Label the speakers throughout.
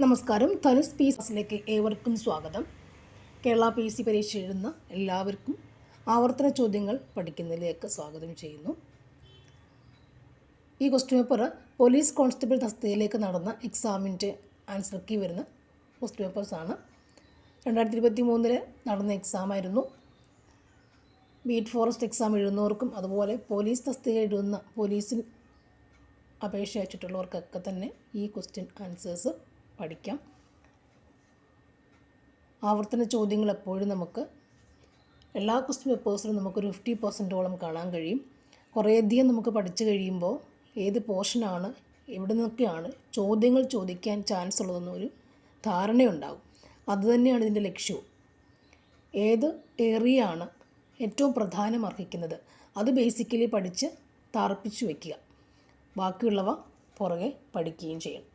Speaker 1: നമസ്കാരം. ധനുസ് പീസിലേക്ക് ഏവർക്കും സ്വാഗതം. കേരള PSC പരീക്ഷ എഴുതുന്ന എല്ലാവർക്കും ആവർത്തന ചോദ്യങ്ങൾ പഠിക്കുന്നതിലേക്ക് സ്വാഗതം ചെയ്യുന്നു. ഈ ക്വസ്റ്റ്യൻ പേപ്പർ പോലീസ് കോൺസ്റ്റബിൾ തസ്തികയിലേക്ക് നടന്ന എക്സാമിൻ്റെ ആൻസർ കീ വരുന്ന ക്വസ്റ്റ്യൻ പേപ്പേഴ്സാണ്. 2023 നടന്ന എക്സാമായിരുന്നു. ബീറ്റ് ഫോറസ്റ്റ് എക്സാം എഴുതുന്നവർക്കും അതുപോലെ പോലീസ് തസ്തിക എഴുതുന്ന പോലീസിൽ അപേക്ഷ അയച്ചിട്ടുള്ളവർക്കൊക്കെ തന്നെ ഈ ക്വസ്റ്റ്യൻ ആൻസേഴ്സ് പഠിക്കാം. ആവർത്തന ചോദ്യങ്ങൾ എപ്പോഴും നമുക്ക് എല്ലാ ക്വസ്റ്റ്യൻ പേപ്പേഴ്സിലും നമുക്കൊരു 50% കാണാൻ കഴിയും. കുറേയധികം നമുക്ക് പഠിച്ചു കഴിയുമ്പോൾ ഏത് പോർഷനാണ് എവിടെ നിന്നൊക്കെയാണ് ചോദ്യങ്ങൾ ചോദിക്കാൻ ചാൻസ് ഉള്ളതെന്നൊരു ധാരണയുണ്ടാകും. അതുതന്നെയാണ് ഇതിൻ്റെ ലക്ഷ്യവും. ഏത് ഏറിയാണ് ഏറ്റവും പ്രധാനം അർഹിക്കുന്നത് അത് ബേസിക്കലി പഠിച്ച് തറപ്പിച്ച് വയ്ക്കുക. ബാക്കിയുള്ളവ പുറകെ പഠിക്കുകയും ചെയ്യണം.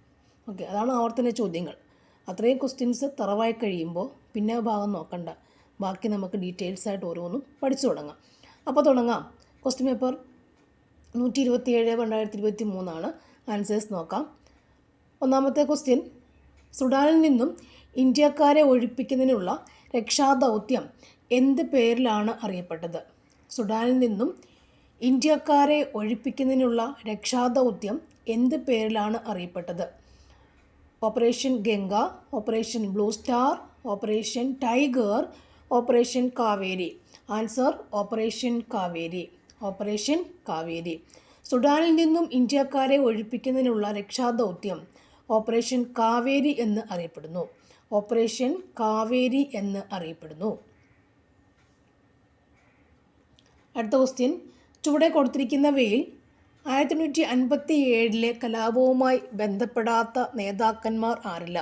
Speaker 1: ഓക്കെ, അതാണ് ആവർത്തന ചോദ്യങ്ങൾ. അത്രയും ക്വസ്റ്റ്യൻസ് തറവായി കഴിയുമ്പോൾ പിന്നെ ഭാഗം നോക്കണ്ട, ബാക്കി നമുക്ക് ഡീറ്റെയിൽസ് ആയിട്ട് ഓരോന്നും പഠിച്ചു തുടങ്ങാം. അപ്പോൾ തുടങ്ങാം. ക്വസ്റ്റ്യൻ പേപ്പർ 127/2023 ആൻസേഴ്സ് നോക്കാം. ഒന്നാമത്തെ ക്വസ്റ്റ്യൻ, സുഡാനിൽ നിന്നും ഇന്ത്യക്കാരെ ഒഴിപ്പിക്കുന്നതിനുള്ള രക്ഷാദൗത്യം എന്ത് പേരിലാണ് അറിയപ്പെട്ടത്? സുഡാനിൽ നിന്നും ഇന്ത്യക്കാരെ ഒഴിപ്പിക്കുന്നതിനുള്ള രക്ഷാദൗത്യം എന്ത് പേരിലാണ് അറിയപ്പെട്ടത്? Operation Ganga, operation blue star, operation tiger, operation Kaveri. Answer operation Kaveri. Operation Kaveri. സുഡാനിൽ നിന്നും ഇന്ത്യക്കാരെ ഒഴിപ്പിക്കുന്നതിനുള്ള രക്ഷാദൗത്യം ഓപ്പറേഷൻ കാവേരി എന്ന് അറിയപ്പെടുന്നു. ഓപ്പറേഷൻ കാവേരി എന്ന് അറിയപ്പെടുന്നു. അടുത്ത ക്വസ്റ്റ്യൻ, ചുവടെ കൊടുത്തിരിക്കുന്നവയിൽ 1857 കലാപവുമായി ബന്ധപ്പെടാത്ത നേതാക്കന്മാർ ആരില്ല?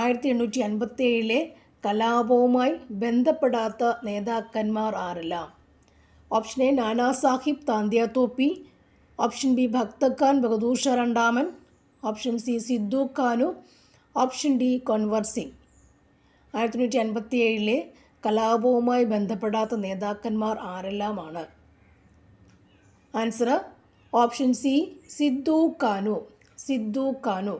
Speaker 1: 1857 കലാപവുമായി ബന്ധപ്പെടാത്ത നേതാക്കന്മാർ ആരില്ല? Option A Nana Sahib Tantia Tope, option B Bakht Khan Bahadur Shah രണ്ടാമൻ, option C Sidhu Kanhu, option D Kunwar Singh. 1857 കലാപവുമായി ബന്ധപ്പെടാത്ത നേതാക്കന്മാർ ആരെല്ലാമാണ്? Answer option C Sidhu Kanhu. Sidhu Kanhu.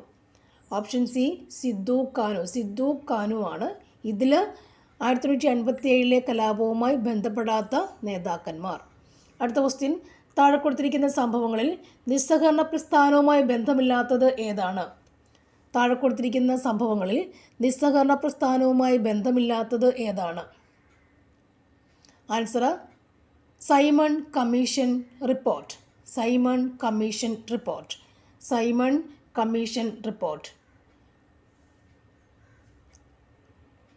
Speaker 1: Option C Sidhu Kanhu. Sidhu കാനു ആണ് ഇതിൽ 1857 കലാപവുമായി ബന്ധപ്പെടാത്ത നേതാക്കന്മാർ. അടുത്ത ക്വസ്റ്റ്യൻ, താഴെ കൊടുത്തിരിക്കുന്ന സംഭവങ്ങളിൽ നിസ്സഹകരണ പ്രസ്ഥാനവുമായി ബന്ധമില്ലാത്തത് ഏതാണ്? താഴെ കൊടുത്തിരിക്കുന്ന സംഭവങ്ങളിൽ നിസ്സഹകരണ പ്രസ്ഥാനവുമായി ബന്ധമില്ലാത്തത് ഏതാണ്? Answer Simon commission report. Simon commission report. Simon commission report.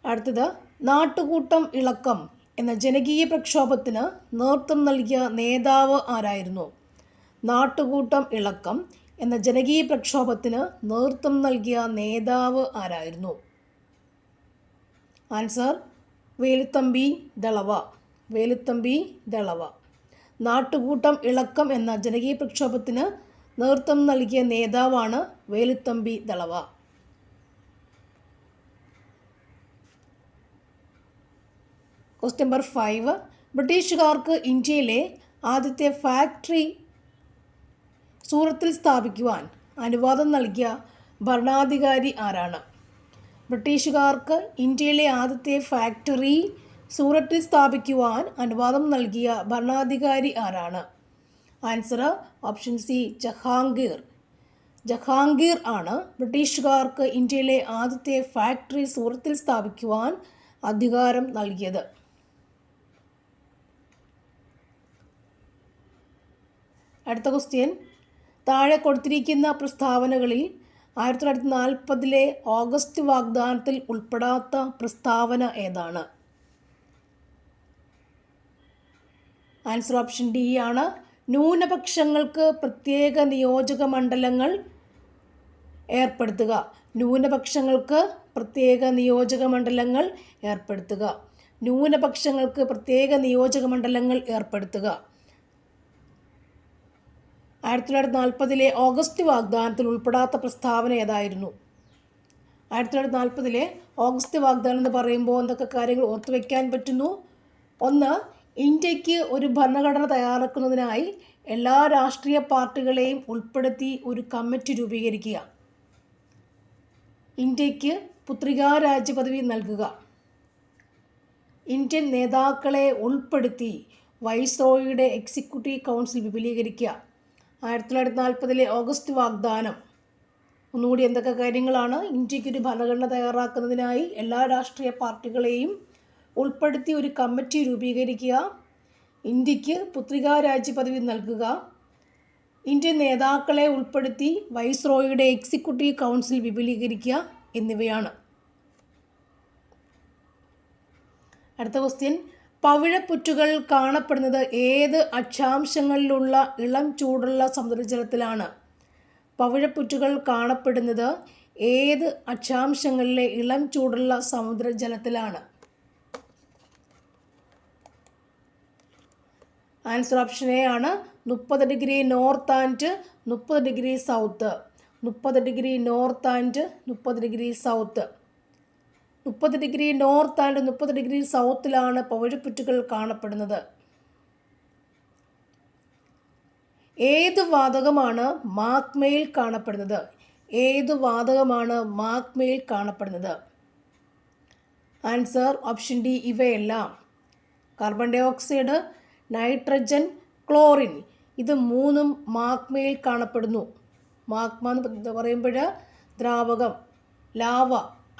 Speaker 1: അടുത്തത്, നാട്ടുകൂട്ടം ഇളക്കം എന്ന ജനകീയ പ്രക്ഷോഭത്തിന് നേതൃത്വം നൽകിയ നേതാവ് ആരായിരുന്നു? നാട്ടുകൂട്ടം ഇളക്കം എന്ന ജനകീയ പ്രക്ഷോഭത്തിന് നേതൃത്വം നൽകിയ നേതാവ് ആരായിരുന്നു? ആൻസർ വേലുത്തമ്പി ദളവ. വേലുത്തമ്പി ദളവ. നാട്ടുകൂട്ടം ഇളക്കം എന്ന ജനകീയ പ്രക്ഷോഭത്തിന് നേതൃത്വം നൽകിയ നേതാവാണ് വേലുത്തമ്പി ദളവ. ക്വസ്റ്റ്യൻ നമ്പർ 5, ബ്രിട്ടീഷുകാർക്ക് ഇന്ത്യയിലെ ആദ്യത്തെ ഫാക്ടറി സൂറത്തിൽ സ്ഥാപിക്കുവാൻ അനുവാദം നൽകിയ ഭരണാധികാരി ആരാണ്? ബ്രിട്ടീഷുകാർക്ക് ഇന്ത്യയിലെ ആദ്യത്തെ ഫാക്ടറി സൂറത്തിൽ സ്ഥാപിക്കുവാൻ അനുവാദം നൽകിയ ഭരണാധികാരി ആരാണ്? Answer option C Jahangir. Jahangir ആണ് ബ്രിട്ടീഷുകാർക്ക് ഇന്ത്യയിലെ ആദ്യത്തെ ഫാക്ടറി സൂറത്തിൽ സ്ഥാപിക്കുവാൻ അധികാരം നൽകിയത്. അടുത്ത ക്വസ്റ്റ്യൻ, താഴെ കൊടുത്തിരിക്കുന്ന പ്രസ്താവനകളിൽ 1940 ഓഗസ്റ്റ് വാഗ്ദാനത്തിൽ ഉൾപ്പെടാത്ത പ്രസ്താവന ഏതാണ്? ആൻസർ ഓപ്ഷൻ ഡി ആണ്. ന്യൂനപക്ഷങ്ങൾക്ക് പ്രത്യേക നിയോജക മണ്ഡലങ്ങൾ ഏർപ്പെടുത്തുക. ന്യൂനപക്ഷങ്ങൾക്ക് പ്രത്യേക നിയോജക മണ്ഡലങ്ങൾ ഏർപ്പെടുത്തുക. ന്യൂനപക്ഷങ്ങൾക്ക് പ്രത്യേക നിയോജക മണ്ഡലങ്ങൾ ഏർപ്പെടുത്തുക. 1940 ഓഗസ്റ്റ് വാഗ്ദാനത്തിൽ ഉൾപ്പെടാത്ത പ്രസ്താവന ഏതായിരുന്നു? 1940 ഓഗസ്റ്റ് വാഗ്ദാനം എന്ന് പറയുമ്പോൾ എന്തൊക്കെ കാര്യങ്ങൾ ഓർത്തു വയ്ക്കാൻ പറ്റുന്നു? ഒന്ന്, ഇന്ത്യക്ക് ഒരു ഭരണഘടന തയ്യാറാക്കുന്നതിനായി എല്ലാ രാഷ്ട്രീയ പാർട്ടികളെയും ഉൾപ്പെടുത്തി ഒരു കമ്മിറ്റി രൂപീകരിക്കുക. ഇന്ത്യക്ക് പുത്രികാരാജ്യ പദവി നൽകുക. ഇന്ത്യൻ നേതാക്കളെ ഉൾപ്പെടുത്തി വൈസ്രോയിയുടെ എക്സിക്യൂട്ടീവ് കൗൺസിൽ വിപുലീകരിക്കുക. 1940 ഓഗസ്റ്റ് വാഗ്ദാനം. ഒന്നുകൂടി എന്തൊക്കെ കാര്യങ്ങളാണ്? ഇന്ത്യക്കൊരു ഭരണഘടന തയ്യാറാക്കുന്നതിനായി എല്ലാ രാഷ്ട്രീയ പാർട്ടികളെയും ഉൾപ്പെടുത്തി ഒരു കമ്മിറ്റി രൂപീകരിക്കുക, ഇന്ത്യക്ക് പുത്രികാരാജ്യ പദവി നൽകുക, ഇന്ത്യൻ നേതാക്കളെ ഉൾപ്പെടുത്തി വൈസ്രോയിയുടെ എക്സിക്യൂട്ടീവ് കൗൺസിൽ വിപുലീകരിക്കുക എന്നിവയാണ്. അടുത്ത ക്വസ്റ്റ്യൻ, പവിഴപ്പുറ്റുകൾ കാണപ്പെടുന്നത് ഏത് അക്ഷാംശങ്ങളിലുള്ള ഇളം ചൂടുള്ള സമുദ്രജലത്തിലാണ്? പവിഴപ്പുറ്റുകൾ കാണപ്പെടുന്നത് ഏത് അക്ഷാംശങ്ങളിലെ ഇളം ചൂടുള്ള സമുദ്രജലത്തിലാണ്? ആൻസർ ഓപ്ഷൻ എ ആണ്. 30 degree north and 30 degree south. 30 degree north and 30 degree south. 30 degree north and 30 degree സൗത്തിലാണ് പവിഴപ്പുറ്റുകൾ കാണപ്പെടുന്നത്. ഏത് വാതകമാണ് മാഗ്മയിൽ കാണപ്പെടുന്നത്? ഏത് വാതകമാണ് മാഗ്മയിൽ കാണപ്പെടുന്നത്? ആൻസർ ഓപ്ഷൻ ഡി ഇവയെല്ലാം. Carbon dioxide, nitrogen, chlorine, ഇത് മൂന്നും മാഗ്മയിൽ കാണപ്പെടുന്നു. മാഗ്മ എന്ന് പറയുമ്പോൾ ദ്രാവകം, ലാവ,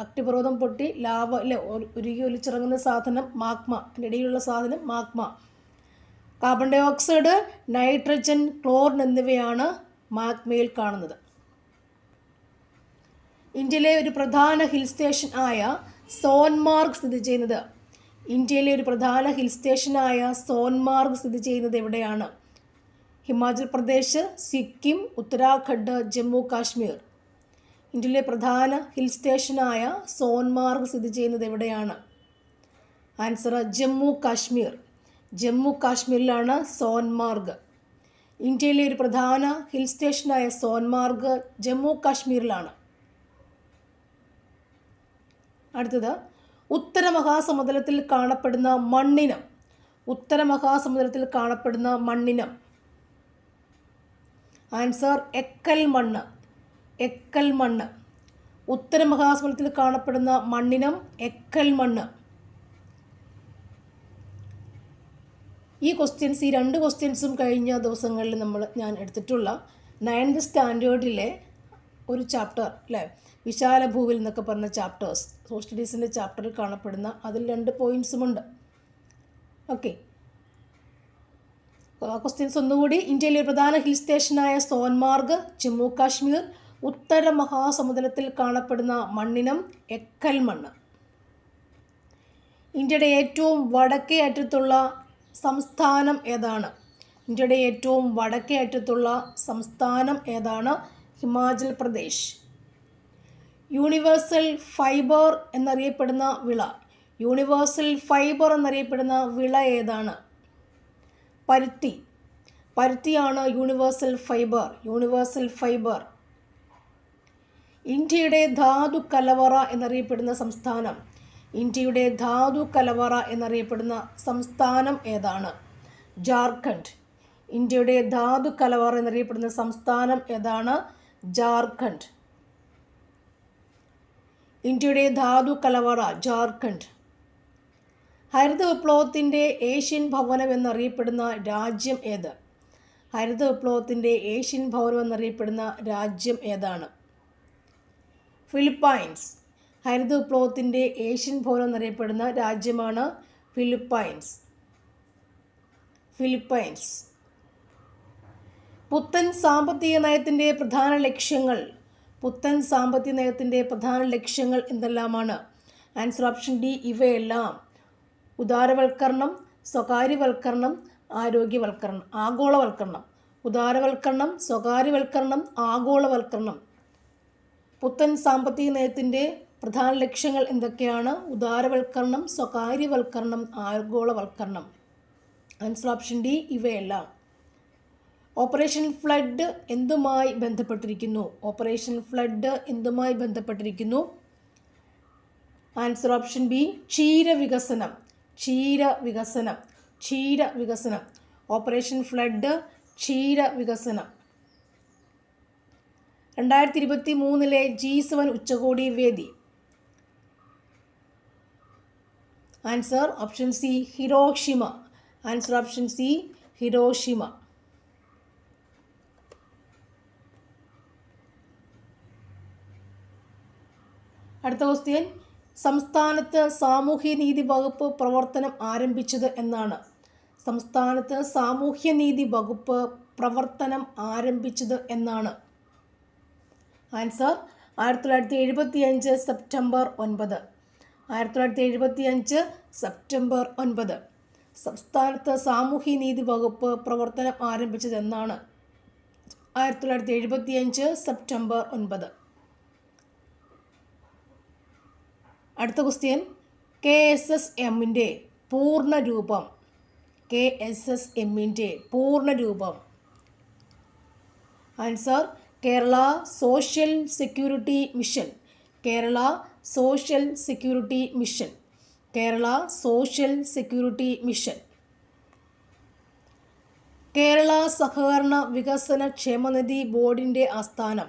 Speaker 1: അഗ്നിപർവ്വതം പൊട്ടി ലാവ അല്ലെ ഉരുകി ഒലിച്ചിറങ്ങുന്ന സാധനം മാഗ്മ, അതിനിടയിലുള്ള സാധനം magma. Carbon dioxide, nitrogen, chlorine എന്നിവയാണ് മാഗ്മയിൽ കാണുന്നത്. ഇന്ത്യയിലെ ഒരു പ്രധാന ഹിൽ സ്റ്റേഷൻ ആയ സോൻമാർഗ് സ്ഥിതി ചെയ്യുന്നത്. ഇന്ത്യയിലെ ഒരു പ്രധാന ഹിൽ സ്റ്റേഷനായ സോൻമാർഗ് സ്ഥിതി ചെയ്യുന്നത് എവിടെയാണ്? ഹിമാചൽ പ്രദേശ്, സിക്കിം, ഉത്തരാഖണ്ഡ്, ജമ്മു കാശ്മീർ. ഇന്ത്യയിലെ പ്രധാന ഹിൽ സ്റ്റേഷനായ സോൻമാർഗ് സ്ഥിതി ചെയ്യുന്നത് എവിടെയാണ്? ആൻസർ ജമ്മു കാശ്മീർ. ജമ്മു കാശ്മീരിലാണ് സോൻമാർഗ്. ഇന്ത്യയിലെ ഒരു പ്രധാന ഹിൽ സ്റ്റേഷനായ സോൻമാർഗ് ജമ്മു കാശ്മീരിലാണ്. അടുത്തത്, ഉത്തര മഹാസമുദ്രത്തിൽ കാണപ്പെടുന്ന മണ്ണിനം. ഉത്തര മഹാസമുദ്രത്തിൽ കാണപ്പെടുന്ന മണ്ണിനം. ആൻസർ എക്കൽ മണ്ണ്. എക്കൽ മണ്ണ്. ഉത്തര മഹാസമുദ്രത്തിൽ കാണപ്പെടുന്ന മണ്ണിനം എക്കൽ മണ്ണ്. ഈ രണ്ട് ക്വസ്റ്റ്യൻസും കഴിഞ്ഞ ദിവസങ്ങളിൽ ഞാൻ എടുത്തിട്ടുള്ള 9th സ്റ്റാൻഡേർഡിലെ ഒരു ചാപ്റ്റർ അല്ലേ, വിശാല ഭൂവിൽ എന്നൊക്കെ പറഞ്ഞ ചാപ്റ്റേഴ്സ്, സോഷ്യൽ സ്റ്റഡീസിൻ്റെ ചാപ്റ്ററിൽ കാണപ്പെടുന്ന അതിൽ 2 പോയിൻറ്സുമുണ്ട്. ഓക്കെ, ക്വസ്റ്റ്യൻസ് ഒന്നുകൂടി. ഇന്ത്യയിലെ പ്രധാന ഹിൽ സ്റ്റേഷനായ സോൻമാർഗ് ജമ്മു കാശ്മീർ. ഉത്തര മഹാസമുദ്രത്തിൽ കാണപ്പെടുന്ന മണ്ണിനം എക്കൽ മണ്ണ്. ഇന്ത്യയുടെ ഏറ്റവും വടക്കേ അറ്റത്തുള്ള സംസ്ഥാനം ഏതാണ്? ഇന്ത്യയുടെ ഏറ്റവും വടക്കേ അറ്റത്തുള്ള സംസ്ഥാനം ഏതാണ്? ഹിമാചൽ പ്രദേശ്. യൂണിവേഴ്സൽ ഫൈബർ എന്നറിയപ്പെടുന്ന വിള. യൂണിവേഴ്സൽ ഫൈബർ എന്നറിയപ്പെടുന്ന വിള ഏതാണ്? പരുത്തി. പരുത്തിയാണ് യൂണിവേഴ്സൽ ഫൈബർ. Universal fibre. ഇന്ത്യയുടെ ധാതു കലവറ എന്നറിയപ്പെടുന്ന സംസ്ഥാനം. ഇന്ത്യയുടെ ധാതു കലവറ എന്നറിയപ്പെടുന്ന സംസ്ഥാനം ഏതാണ്? ജാർഖണ്ഡ്. ഇന്ത്യയുടെ ധാതു കലവറ എന്നറിയപ്പെടുന്ന സംസ്ഥാനം ഏതാണ്? ജാർഖണ്ഡ്. ഇന്ത്യയുടെ ധാതു കലവറ ജാർഖണ്ഡ്. ഹരിത വിപ്ലവത്തിൻ്റെ ഏഷ്യൻ ഭവനം എന്നറിയപ്പെടുന്ന രാജ്യം ഏത്? ഹരിത വിപ്ലവത്തിൻ്റെ ഏഷ്യൻ ഭവനം എന്നറിയപ്പെടുന്ന രാജ്യം ഏതാണ്? ഫിലിപ്പൈൻസ്. ഹരിത വിപ്ലവത്തിൻ്റെ ഏഷ്യൻ ഭവനം എന്നറിയപ്പെടുന്ന രാജ്യമാണ് ഫിലിപ്പൈൻസ്. ഫിലിപ്പൈൻസ്. പുത്തൻ സാമ്പത്തിക നയത്തിൻ്റെ പ്രധാന ലക്ഷ്യങ്ങൾ. പുത്തൻ സാമ്പത്തിക നയത്തിൻ്റെ പ്രധാന ലക്ഷ്യങ്ങൾ എന്തെല്ലാമാണ്? ആൻസർ ഓപ്ഷൻ ഡി ഇവയെല്ലാം. ഉദാരവൽക്കരണം, സ്വകാര്യവൽക്കരണം, ആരോഗ്യവൽക്കരണം, ആഗോളവൽക്കരണം. ഉദാരവൽക്കരണം, സ്വകാര്യവൽക്കരണം, ആഗോളവൽക്കരണം. പുത്തൻ സാമ്പത്തിക നയത്തിൻ്റെ പ്രധാന ലക്ഷ്യങ്ങൾ എന്തൊക്കെയാണ്? ഉദാരവൽക്കരണം, സ്വകാര്യവൽക്കരണം, ആഗോളവൽക്കരണം. ആൻസർ ഓപ്ഷൻ ഡി ഇവയെല്ലാം. ഓപ്പറേഷൻ ഫ്ലഡ് എന്തുമായി ബന്ധപ്പെട്ടിരിക്കുന്നു? ഓപ്പറേഷൻ ഫ്ലഡ് എന്തുമായി ബന്ധപ്പെട്ടിരിക്കുന്നു? ആൻസർ ഓപ്ഷൻ ബി ക്ഷീരവികസനം. ക്ഷീരവികസനം. ക്ഷീരവികസനം. ഓപ്പറേഷൻ ഫ്ലഡ് ക്ഷീരവികസനം. 2023 G7 ഉച്ചകോടി വേദി? Answer option C Hiroshima. Answer option C Hiroshima. അടുത്ത ക്വസ്റ്റ്യൻ, സംസ്ഥാനത്ത് സാമൂഹ്യനീതി വകുപ്പ് പ്രവർത്തനം ആരംഭിച്ചത് എന്നാണ്? സംസ്ഥാനത്ത് സാമൂഹ്യനീതി വകുപ്പ് പ്രവർത്തനം ആരംഭിച്ചത് എന്നാണ്? Answer 1975 September 9. 1975 സെപ്റ്റംബർ 9 സംസ്ഥാനത്ത് സാമൂഹ്യനീതി വകുപ്പ് പ്രവർത്തനം ആരംഭിച്ചത് എന്നാണ്? 1975 സെപ്റ്റംബർ 9. അടുത്ത ക്വസ്റ്റ്യൻ, KSSMൻ്റെ പൂർണ്ണ രൂപം? KSSMൻ്റെ പൂർണ്ണ രൂപം? Answer Kerala social security mission. Kerala social security mission. Kerala social security mission. Kerala സഹകരണ വികസന ക്ഷേമനിധി ബോർഡിൻ്റെ ആസ്ഥാനം?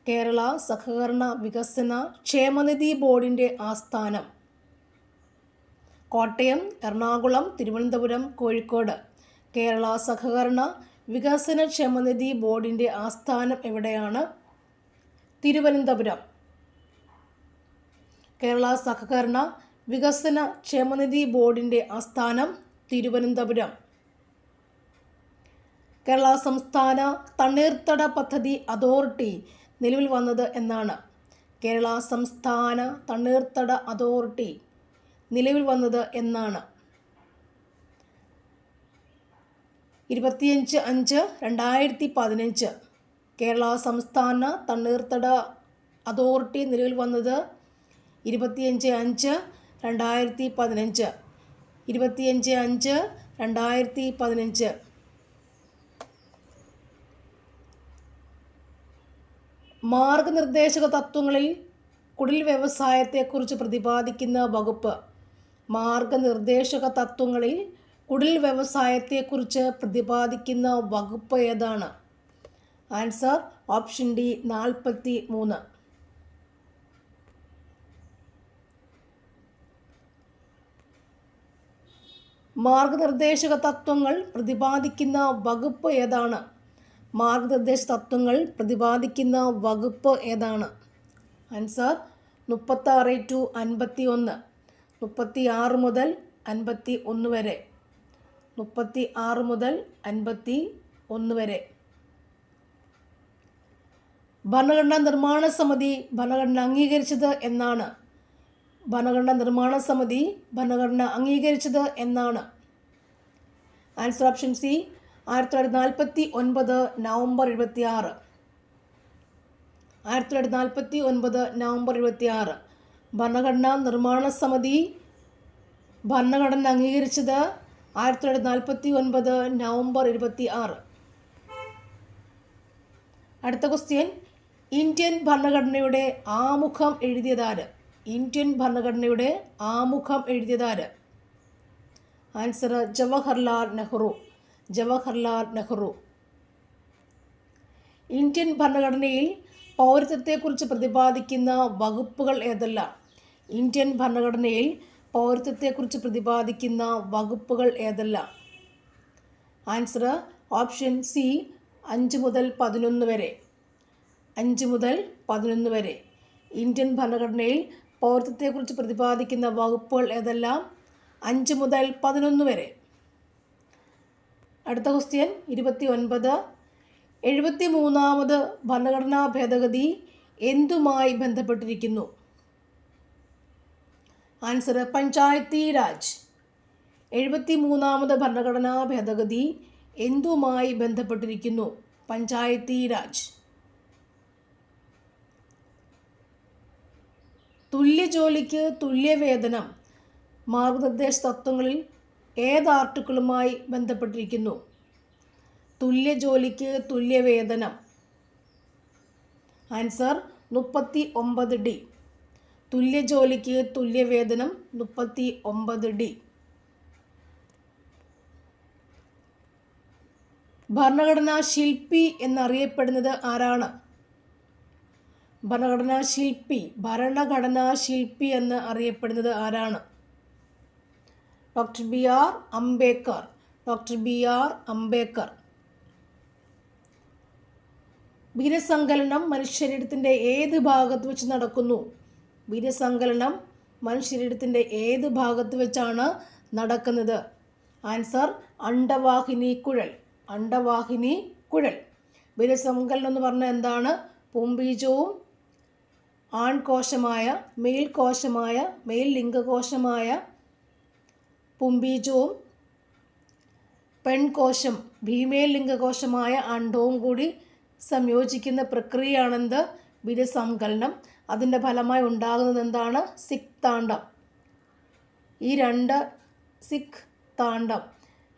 Speaker 1: കേരള സഹകരണ വികസന ക്ഷേമനിധി ബോർഡിൻ്റെ ആസ്ഥാനം? കോട്ടയം, എറണാകുളം, തിരുവനന്തപുരം, കോഴിക്കോട്. കേരള സഹകരണ വികസന ക്ഷേമനിധി ബോർഡിൻ്റെ ആസ്ഥാനം എവിടെയാണ്? തിരുവനന്തപുരം. കേരള സഹകരണ വികസന ക്ഷേമനിധി ബോർഡിൻ്റെ ആസ്ഥാനം തിരുവനന്തപുരം. കേരള സംസ്ഥാന തണ്ണീർത്തട പദ്ധതി അതോറിറ്റി നിലവിൽ വന്നത് എന്നാണ്? കേരള സംസ്ഥാന തണ്ണീർത്തട അതോറിറ്റി നിലവിൽ വന്നത് എന്നാണ്? 25/5/2015 കേരള സംസ്ഥാന തണ്ണീർത്തട അതോറിറ്റി നിലവിൽ വന്നത് 25/5/2015. 25/5/2015. മാർഗനിർദ്ദേശക തത്വങ്ങളിൽ കുടിൽ വ്യവസായത്തെക്കുറിച്ച് പ്രതിപാദിക്കുന്ന വകുപ്പ്? മാർഗനിർദ്ദേശക തത്വങ്ങളിൽ കുടിൽ വ്യവസായത്തെക്കുറിച്ച് പ്രതിപാദിക്കുന്ന വകുപ്പ് ഏതാണ്? Answer option D 43. മാർഗനിർദ്ദേശക തത്വങ്ങൾ പ്രതിപാദിക്കുന്ന വകുപ്പ് ഏതാണ്? മാർഗനിർദ്ദേശ തത്വങ്ങൾ പ്രതിപാദിക്കുന്ന വകുപ്പ് ഏതാണ്? ആൻസർ 36-51. 36 മുതൽ 51 വരെ. 36 മുതൽ 51 വരെ. ഭരണഘടനാ നിർമ്മാണ സമിതി ഭരണഘടന അംഗീകരിച്ചത് എന്നാണ്? ഭരണഘടനാ നിർമ്മാണ സമിതി ഭരണഘടന അംഗീകരിച്ചത് എന്നാണ്? Answer option C 1949 November 26. 1949 November 26 ഭരണഘടനാ നിർമ്മാണ സമിതി ഭരണഘടന അംഗീകരിച്ചത് 1949 നവംബർ 26. അടുത്ത ക്വസ്റ്റ്യൻ, ഇന്ത്യൻ ഭരണഘടനയുടെ ആമുഖം എഴുതിയതാര്? ഇന്ത്യൻ ഭരണഘടനയുടെ ആമുഖം എഴുതിയതാര്? ആൻസർ ജവഹർലാൽ നെഹ്റു. ജവഹർലാൽ നെഹ്റു. ഇന്ത്യൻ ഭരണഘടനയിൽ പൗരത്വത്തെക്കുറിച്ച് പ്രതിപാദിക്കുന്ന വകുപ്പുകൾ ഏതെല്ലാം? ഇന്ത്യൻ ഭരണഘടനയിൽ പൗരത്വത്തെക്കുറിച്ച് പ്രതിപാദിക്കുന്ന വകുപ്പുകൾ ഏതെല്ലാം? ആൻസർ ഓപ്ഷൻ സി 5 മുതൽ 11 വരെ. 5 മുതൽ 11 വരെ. ഇന്ത്യൻ ഭരണഘടനയിൽ പൗരത്വത്തെക്കുറിച്ച് പ്രതിപാദിക്കുന്ന വകുപ്പുകൾ ഏതെല്ലാം? 5 മുതൽ 11 വരെ. അടുത്ത ക്വസ്റ്റ്യൻ 29. 73ാമത് ഭരണഘടനാ ഭേദഗതി എന്തുമായി ബന്ധപ്പെട്ടിരിക്കുന്നു? ആൻസർ പഞ്ചായത്തി രാജ്. 73ാമത് ഭരണഘടനാ ഭേദഗതി എന്തുമായി ബന്ധപ്പെട്ടിരിക്കുന്നു? പഞ്ചായത്തി രാജ്. തുല്യ ജോലിക്ക് തുല്യവേതനം മാർഗനിർദ്ദേശ തത്വങ്ങളിൽ ഏത് ആർട്ടിക്കിളുമായി ബന്ധപ്പെട്ടിരിക്കുന്നു? തുല്യ ജോലിക്ക് തുല്യവേതനം. Answer 39D. തുല്യ ജോലിക്ക് തുല്യവേതനം 39D. ഭരണഘടനാ ശില്പി എന്നറിയപ്പെടുന്നത് ആരാണ്? ഭരണഘടനാശില്പി എന്ന് അറിയപ്പെടുന്നത് ആരാണ്? Doctor B R Ambedkar. വീര്യസങ്കലനം മനുഷ്യശരീരത്തിൻ്റെ ഏത് ഭാഗത്ത് വെച്ച് നടക്കുന്നു? വീര്യസങ്കലനം മനുഷ്യശരീരത്തിൻ്റെ ഏത് ഭാഗത്ത് വെച്ചാണ് നടക്കുന്നത്? ആൻസർ അണ്ഡവാഹിനി കുഴൽ. വീര്യസങ്കലനം എന്ന് പറഞ്ഞാൽ എന്താണ്? പുംബീജവും ആൺകോശമായ മെയിൽ ലിംഗകോശമായ പുംബീജവും പെൺകോശം ഫീമെയിൽ ലിംഗകോശമായ അണ്ഡവും കൂടി സംയോജിക്കുന്ന പ്രക്രിയയാണെന്ത്? വീര്യസങ്കലനം. അതിൻ്റെ ഫലമായി ഉണ്ടാകുന്നത് എന്താണ്? സിക്താണ്ഡം.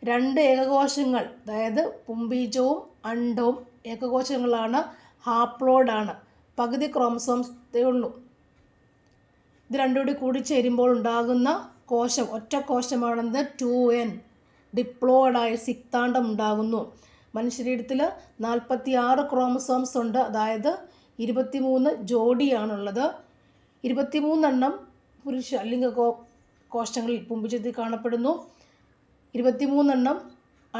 Speaker 1: രണ്ട് ഏകകോശങ്ങൾ, അതായത് പുംബീജവും അണ്ഡവും ഏകകോശങ്ങളാണ്, ഹാപ്ലോയിഡാണ്. പകുതി ക്രോമസോംസേ ഉള്ളൂ. ഇത് രണ്ടും കൂടി ചേരുമ്പോൾ ഉണ്ടാകുന്ന കോശം ഒറ്റ കോശമാണെന്ന് 2n ഡിപ്ലോയിഡായ സിക്താണ്ഡം ഉണ്ടാകുന്നു. മനുഷ്യശരീരത്തിൽ 46 ക്രോമസോംസ് ഉണ്ട്, അതായത് 23 ജോഡിയാണുള്ളത്. 23 പുരുഷ ലിംഗ കോശങ്ങളിൽ പുംബീജത്തിൽ കാണപ്പെടുന്നു, 23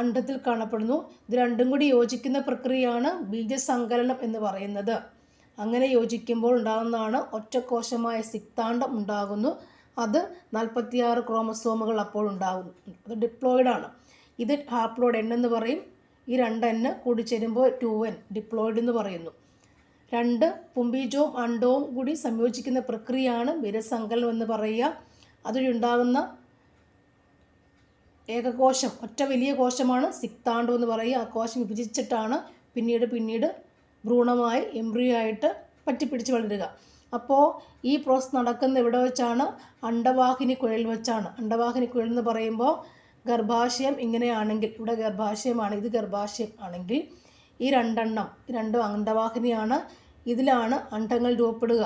Speaker 1: അണ്ഡത്തിൽ കാണപ്പെടുന്നു. ഇത് രണ്ടും കൂടി യോജിക്കുന്ന പ്രക്രിയയാണ് ബീജസങ്കലനം എന്ന് പറയുന്നത്. അങ്ങനെ യോജിക്കുമ്പോൾ ഉണ്ടാകുന്നതാണ് ഒറ്റക്കോശമായ സിക്താണ്ഡം ഉണ്ടാകുന്നു. അത് 46 ക്രോമസോമുകൾ അപ്പോൾ ഉണ്ടാകുന്നു. അത് ഡിപ്ലോയിഡാണ്. ഇത് ഹാപ്ലോയിഡ് n എന്ന് പറയും. ഈ 2n കൂടിച്ചേരുമ്പോൾ 2n ഡിപ്ലോയിഡ് എന്ന് പറയുന്നു. രണ്ട് പുംബീജവും അണ്ഡവും കൂടി സംയോജിക്കുന്ന പ്രക്രിയയാണ് വീര്യസങ്കലനം എന്ന് പറയുക. അതുവഴി ഉണ്ടാകുന്ന ഏകകോശം ഒറ്റ വലിയ കോശമാണ് സിക്താണ്ഡം എന്ന് പറയുക. ആ കോശം വിഭജിച്ചിട്ടാണ് പിന്നീട് ഭ്രൂണമായി എംബ്രിയോ ആയിട്ട് പറ്റിപ്പിടിച്ച് വളരുക. അപ്പോൾ ഈ പ്രോസസ്സ് നടക്കുന്ന ഇവിടെ വെച്ചാണ്? അണ്ഡവാഹിനി കുഴൽ വെച്ചാണ്. അണ്ഡവാഹിനി കുഴൽ എന്ന് പറയുമ്പോൾ ഗർഭാശയം ഇങ്ങനെയാണെങ്കിൽ, ഇവിടെ ഗർഭാശയമാണ്, ഇത് ഗർഭാശയം ആണെങ്കിൽ ഈ രണ്ടും അണ്ഡവാഹിനിയാണ്. ഇതിലാണ് അണ്ഡങ്ങൾ രൂപപ്പെടുക.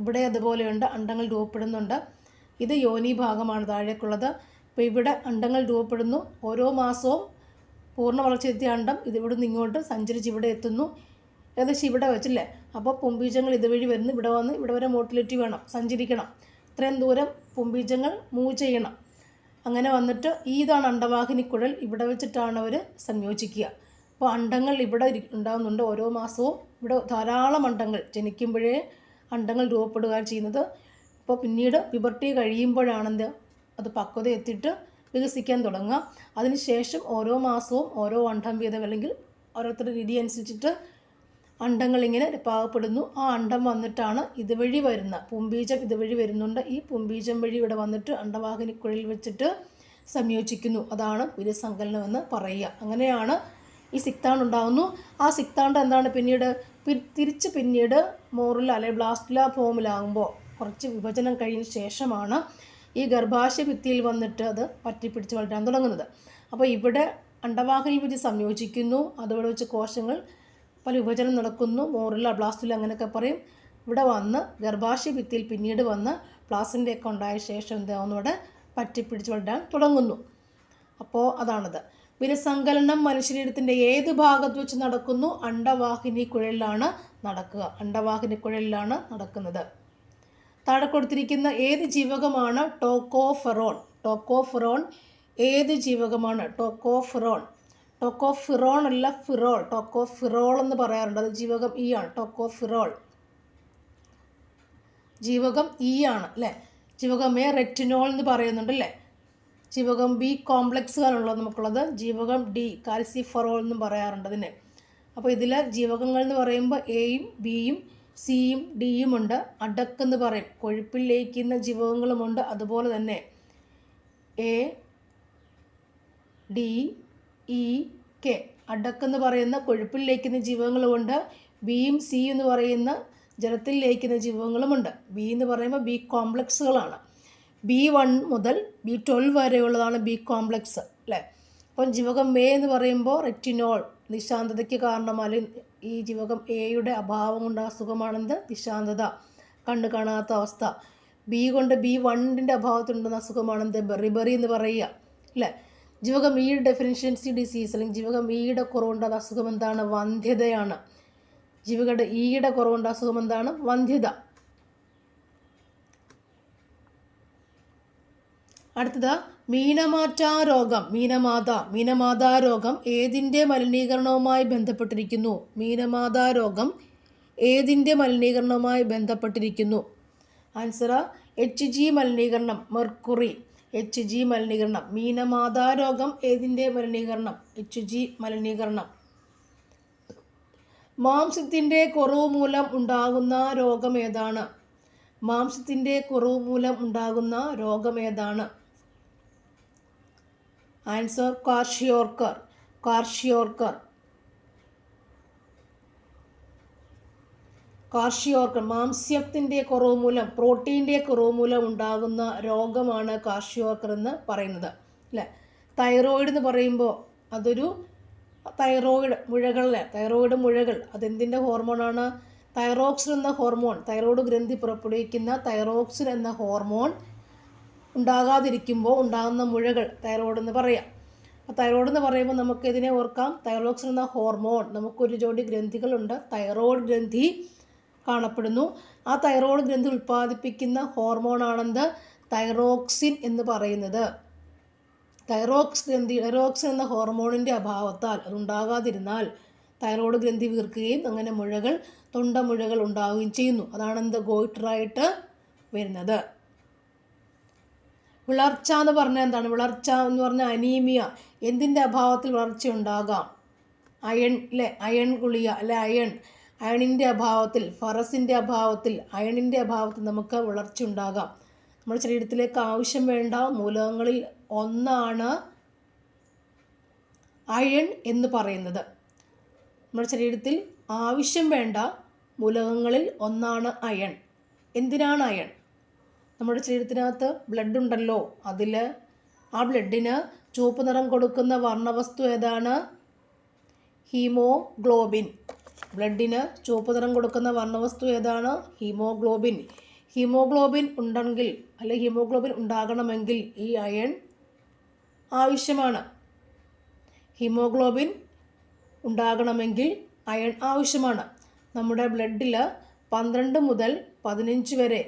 Speaker 1: ഇവിടെ അതുപോലെയുണ്ട്, അണ്ഡങ്ങൾ രൂപപ്പെടുന്നുണ്ട്. ഇത് യോനി ഭാഗമാണ് താഴേക്കുള്ളത്. അപ്പോൾ ഇവിടെ അണ്ഡങ്ങൾ രൂപപ്പെടുന്നു. ഓരോ മാസവും പൂർണ്ണ വളർച്ചയെത്തിയ അണ്ഡം ഇതിവിടെ നിന്ന് ഇങ്ങോട്ട് സഞ്ചരിച്ച് ഇവിടെ എത്തുന്നു. ഏകദേശം ഇവിടെ വെച്ചല്ലേ. അപ്പോൾ പുംബീജങ്ങൾ ഇതുവഴി വരുന്നു, ഇവിടെ വരെ മോട്ടിലിറ്റി വേണം, സഞ്ചരിക്കണം. ഇത്രയും ദൂരം പുംബീജങ്ങൾ മൂവ് ചെയ്യണം. അങ്ങനെ വന്നിട്ട് ഇതാണ് അണ്ഡവാഹിനി കുഴൽ. ഇവിടെ വെച്ചിട്ടാണ് അവർ സംയോജിക്കുക. അപ്പോൾ അണ്ഡങ്ങൾ ഇവിടെ ഉണ്ടാകുന്നുണ്ട്. ഓരോ മാസവും ഇവിടെ ധാരാളം അണ്ഡങ്ങൾ, ജനിക്കുമ്പോഴേ അണ്ഡങ്ങൾ രൂപപ്പെടുകയാണ് ചെയ്യുന്നത്. അപ്പോൾ പിന്നീട് പ്യൂബർട്ടി കഴിയുമ്പോഴാണെന്ത് അത് പക്വത എത്തിയിട്ട് വികസിക്കാൻ തുടങ്ങുക. അതിനുശേഷം ഓരോ മാസവും ഓരോ അണ്ഡം വീതം, അല്ലെങ്കിൽ ഓരോരുത്തരുടെ രീതി അനുസരിച്ചിട്ട് അണ്ഡങ്ങൾ ഇങ്ങനെ പാകപ്പെടുന്നു. ആ അണ്ഡം വന്നിട്ടാണ് ഇതുവഴി വരുന്ന പുംബീജം ഇതുവഴി വരുന്നുണ്ട്. ഈ പുംബീജം വഴി ഇവിടെ വന്നിട്ട് അണ്ഡവാഹിനിക്കുഴലിൽ വെച്ചിട്ട് സംയോജിക്കുന്നു. അതാണ് വീര്യസങ്കലനം എന്ന് പറയുക. അങ്ങനെയാണ് ഈ സിക്താണ്ഡം ഉണ്ടാകുന്നു. ആ സിക്താണ്ഡം എന്താണ് പിന്നീട് മോറുല അല്ലെങ്കിൽ ബ്ലാസ്റ്റുല ഫോമിലാകുമ്പോൾ കുറച്ച് വിഭജനം കഴിഞ്ഞ ശേഷമാണ് ഈ ഗർഭാശയ ഭിത്തിയിൽ വന്നിട്ട് അത് പറ്റിപ്പിടിച്ച് വളരാൻ തുടങ്ങുന്നത്. അപ്പോൾ ഇവിടെ അണ്ഡവാഹിനിയിൽ വെച്ച് സംയോജിക്കുന്നു. അതുപോലെ വെച്ച് കോശങ്ങൾ പല വിഭജനം നടക്കുന്നു. മോറുല, ബ്ലാസ്റ്റുല അങ്ങനെയൊക്കെ പറയും. ഇവിടെ വന്ന് ഗർഭാശയ ഭിത്തിയിൽ പിന്നീട് വന്ന് പ്ലാസൻ്റെയൊക്കെ ഉണ്ടായ ശേഷം എന്താവുന്നവിടെ പറ്റിപ്പിടിച്ച് വളരാൻ തുടങ്ങുന്നു. അപ്പോൾ അതാണത്. വീര്യസങ്കലനം മനുഷ്യശരീരത്തിൻ്റെ ഏത് ഭാഗത്ത് വെച്ച് നടക്കുന്നു? അണ്ഡവാഹിനി കുഴലിലാണ് നടക്കുന്നത്. താഴെ കൊടുത്തിരിക്കുന്ന ഏത് ജീവകമാണ് ടോക്കോഫെറോൺ? ഏത് ജീവകമാണ് ടോക്കോഫിറോൺ അല്ല, ടോക്കോഫിറോൾ എന്ന് പറയാറുണ്ട്. അത് ജീവകം ഇ ആണ്. ടോക്കോഫിറോൾ ജീവകം ഇ ആണ് അല്ലേ. ജീവകം എ റെറ്റിനോൾ എന്ന് പറയുന്നുണ്ട് അല്ലേ. ജീവകം ബി കോംപ്ലക്സുകളാണുള്ളത് നമുക്കുള്ളത്. ജീവകം ഡി കാൽസിഫെറോൾ എന്നും പറയാറുണ്ട് അതിനെ. അപ്പോൾ ഇതിൽ ജീവകങ്ങൾ എന്ന് പറയുമ്പോൾ എയും ബിയും സിയും ഡിയും ഉണ്ട്. അടക്കെന്ന് പറയും, കൊഴുപ്പിൽ ലയിക്കുന്ന ജീവകങ്ങളുമുണ്ട്. അതുപോലെ തന്നെ എ ഡി ഇ കെ അടക്കെന്ന് പറയുന്ന കൊഴുപ്പിൽ ലയിക്കുന്ന ജീവകങ്ങളുമുണ്ട്. ബിയും സി എന്ന് പറയുന്ന ജലത്തിൽ ലയിക്കുന്ന ജീവകങ്ങളുമുണ്ട്. ബി എന്ന് പറയുമ്പോൾ ബി കോംപ്ലക്സുകളാണ്. B1 മുതൽ B12 വരെയുള്ളതാണ് ബി കോംപ്ലക്സ് അല്ലേ. അപ്പം ജീവകം എ എന്ന് പറയുമ്പോൾ റെറ്റിനോൾ, നിശാന്തതയ്ക്ക് കാരണമായി ഈ ജീവകം എയുടെ അഭാവം കൊണ്ട് അസുഖമാണെന്ത്? നിശാന്തത, കണ്ണ് കാണാത്ത അവസ്ഥ. ബി കൊണ്ട് B1 അഭാവത്തിലുണ്ടെന്ന അസുഖമാണെന്ത്? ബെറിബറി എന്ന് പറയുക അല്ലേ. ജീവകം ഇയുടെ ഡെഫിഷ്യൻസി ഡിസീസ് അല്ലെങ്കിൽ ജീവകം ഇയുടെ കുറവുണ്ടാകുന്ന അസുഖം എന്താണ്? വന്ധ്യതയാണ്. ജീവികളുടെ ഈയുടെ കുറവുണ്ട് അസുഖം എന്താണ്? വന്ധ്യത. അടുത്തത് മീനമാറ്റാരോഗം. മീനമാതാരോഗം ഏതിൻ്റെ മലിനീകരണവുമായി ബന്ധപ്പെട്ടിരിക്കുന്നു? മീനമാതാരോഗം ഏതിൻ്റെ മലിനീകരണവുമായി ബന്ധപ്പെട്ടിരിക്കുന്നു? ആൻസർ HG മലിനീകരണം, മെർക്കുറി. HG മലിനീകരണം. മീനമാതാരോഗം ഏതിൻ്റെ മലിനീകരണം? HG മലിനീകരണം. മാംസത്തിൻ്റെ കുറവ് മൂലം ഉണ്ടാകുന്ന രോഗം ഏതാണ്? മാംസത്തിൻ്റെ കുറവ് മൂലം ഉണ്ടാകുന്ന രോഗം ഏതാണ്? Answer kwashiorkor. മാംസ്യത്തിൻ്റെ കുറവ് മൂലം, പ്രോട്ടീൻ്റെ കുറവ് മൂലം ഉണ്ടാകുന്ന രോഗമാണ് ക്വാഷിയോർക്കർ എന്ന് പറയുന്നത്, അല്ലേ? തൈറോയിഡ് എന്ന് പറയുമ്പോൾ അതൊരു തൈറോയിഡ് മുഴകൾ അതെന്തിൻ്റെ ഹോർമോണാണ്? തൈറോക്സിൻ എന്ന ഹോർമോൺ, തൈറോയ്ഡ് ഗ്രന്ഥി പുറപ്പെടുവിക്കുന്ന തൈറോക്സിൻ എന്ന ഹോർമോൺ ഉണ്ടാകാതിരിക്കുമ്പോൾ ഉണ്ടാകുന്ന മുഴകൾ തൈറോയ്ഡ് എന്ന് പറയാം. അപ്പോൾ തൈറോയ്ഡ് എന്ന് പറയുമ്പോൾ നമുക്ക് ഇതിനെ ഓർക്കാം, തൈറോക്സിൻ എന്ന ഹോർമോൺ, നമുക്കൊരു ജോഡി ഗ്രന്ഥികളുണ്ട്, തൈറോയ്ഡ് ഗ്രന്ഥി കാണപ്പെടുന്നു. ആ തൈറോയ്ഡ് ഗ്രന്ഥി ഉൽപ്പാദിപ്പിക്കുന്ന ഹോർമോണാണെന്ത്? തൈറോക്സിൻ എന്ന് പറയുന്നത്. തൈറോക്സിൻ എന്ന ഹോർമോണിൻ്റെ അഭാവത്താൽ, അതുണ്ടാകാതിരുന്നാൽ തൈറോയ്ഡ് ഗ്രന്ഥി വീർക്കുകയും അങ്ങനെ തൊണ്ടമുഴകൾ ഉണ്ടാവുകയും ചെയ്യുന്നു. അതാണെന്ത്? ഗോയിറ്ററായിട്ട് വരുന്നത്. വിളർച്ച എന്ന് പറഞ്ഞാൽ എന്താണ്? വിളർച്ച എന്ന് പറഞ്ഞാൽ അനീമിയ. എന്തിൻ്റെ അഭാവത്തിൽ വളർച്ച ഉണ്ടാകാം? അയൺ ഗുളിക അല്ലെ അയണിൻ്റെ അഭാവത്തിൽ, ഫറസിൻ്റെ അഭാവത്തിൽ, അയണിൻ്റെ അഭാവത്തിൽ നമുക്ക് വളർച്ച ഉണ്ടാകാം. നമ്മുടെ ശരീരത്തിലേക്ക് ആവശ്യം വേണ്ട മൂലകങ്ങളിൽ ഒന്നാണ് അയൺ എന്ന് പറയുന്നത്. നമ്മുടെ ശരീരത്തിൽ ആവശ്യം വേണ്ട മൂലകങ്ങളിൽ ഒന്നാണ് അയൺ. എന്തിനാണ് അയൺ? നമ്മുടെ ശരീരത്തിനകത്ത് ബ്ലഡ് ഉണ്ടല്ലോ, ആ ബ്ലഡിന് ചുവപ്പ് നിറം കൊടുക്കുന്ന വർണ്ണവസ്തു ഏതാണ്? ഹീമോഗ്ലോബിൻ. ബ്ലഡിന് ചുവപ്പ് നിറം കൊടുക്കുന്ന വർണ്ണവസ്തു ഏതാണ്? ഹീമോഗ്ലോബിൻ. ഹീമോഗ്ലോബിൻ ഉണ്ടെങ്കിൽ, അല്ലെങ്കിൽ ഹീമോഗ്ലോബിൻ ഉണ്ടാകണമെങ്കിൽ ഈ അയൺ ആവശ്യമാണ്. ഹീമോഗ്ലോബിൻ ഉണ്ടാകണമെങ്കിൽ അയൺ ആവശ്യമാണ്. നമ്മുടെ ബ്ലഡിൽ 12 മുതൽ 15 വരെ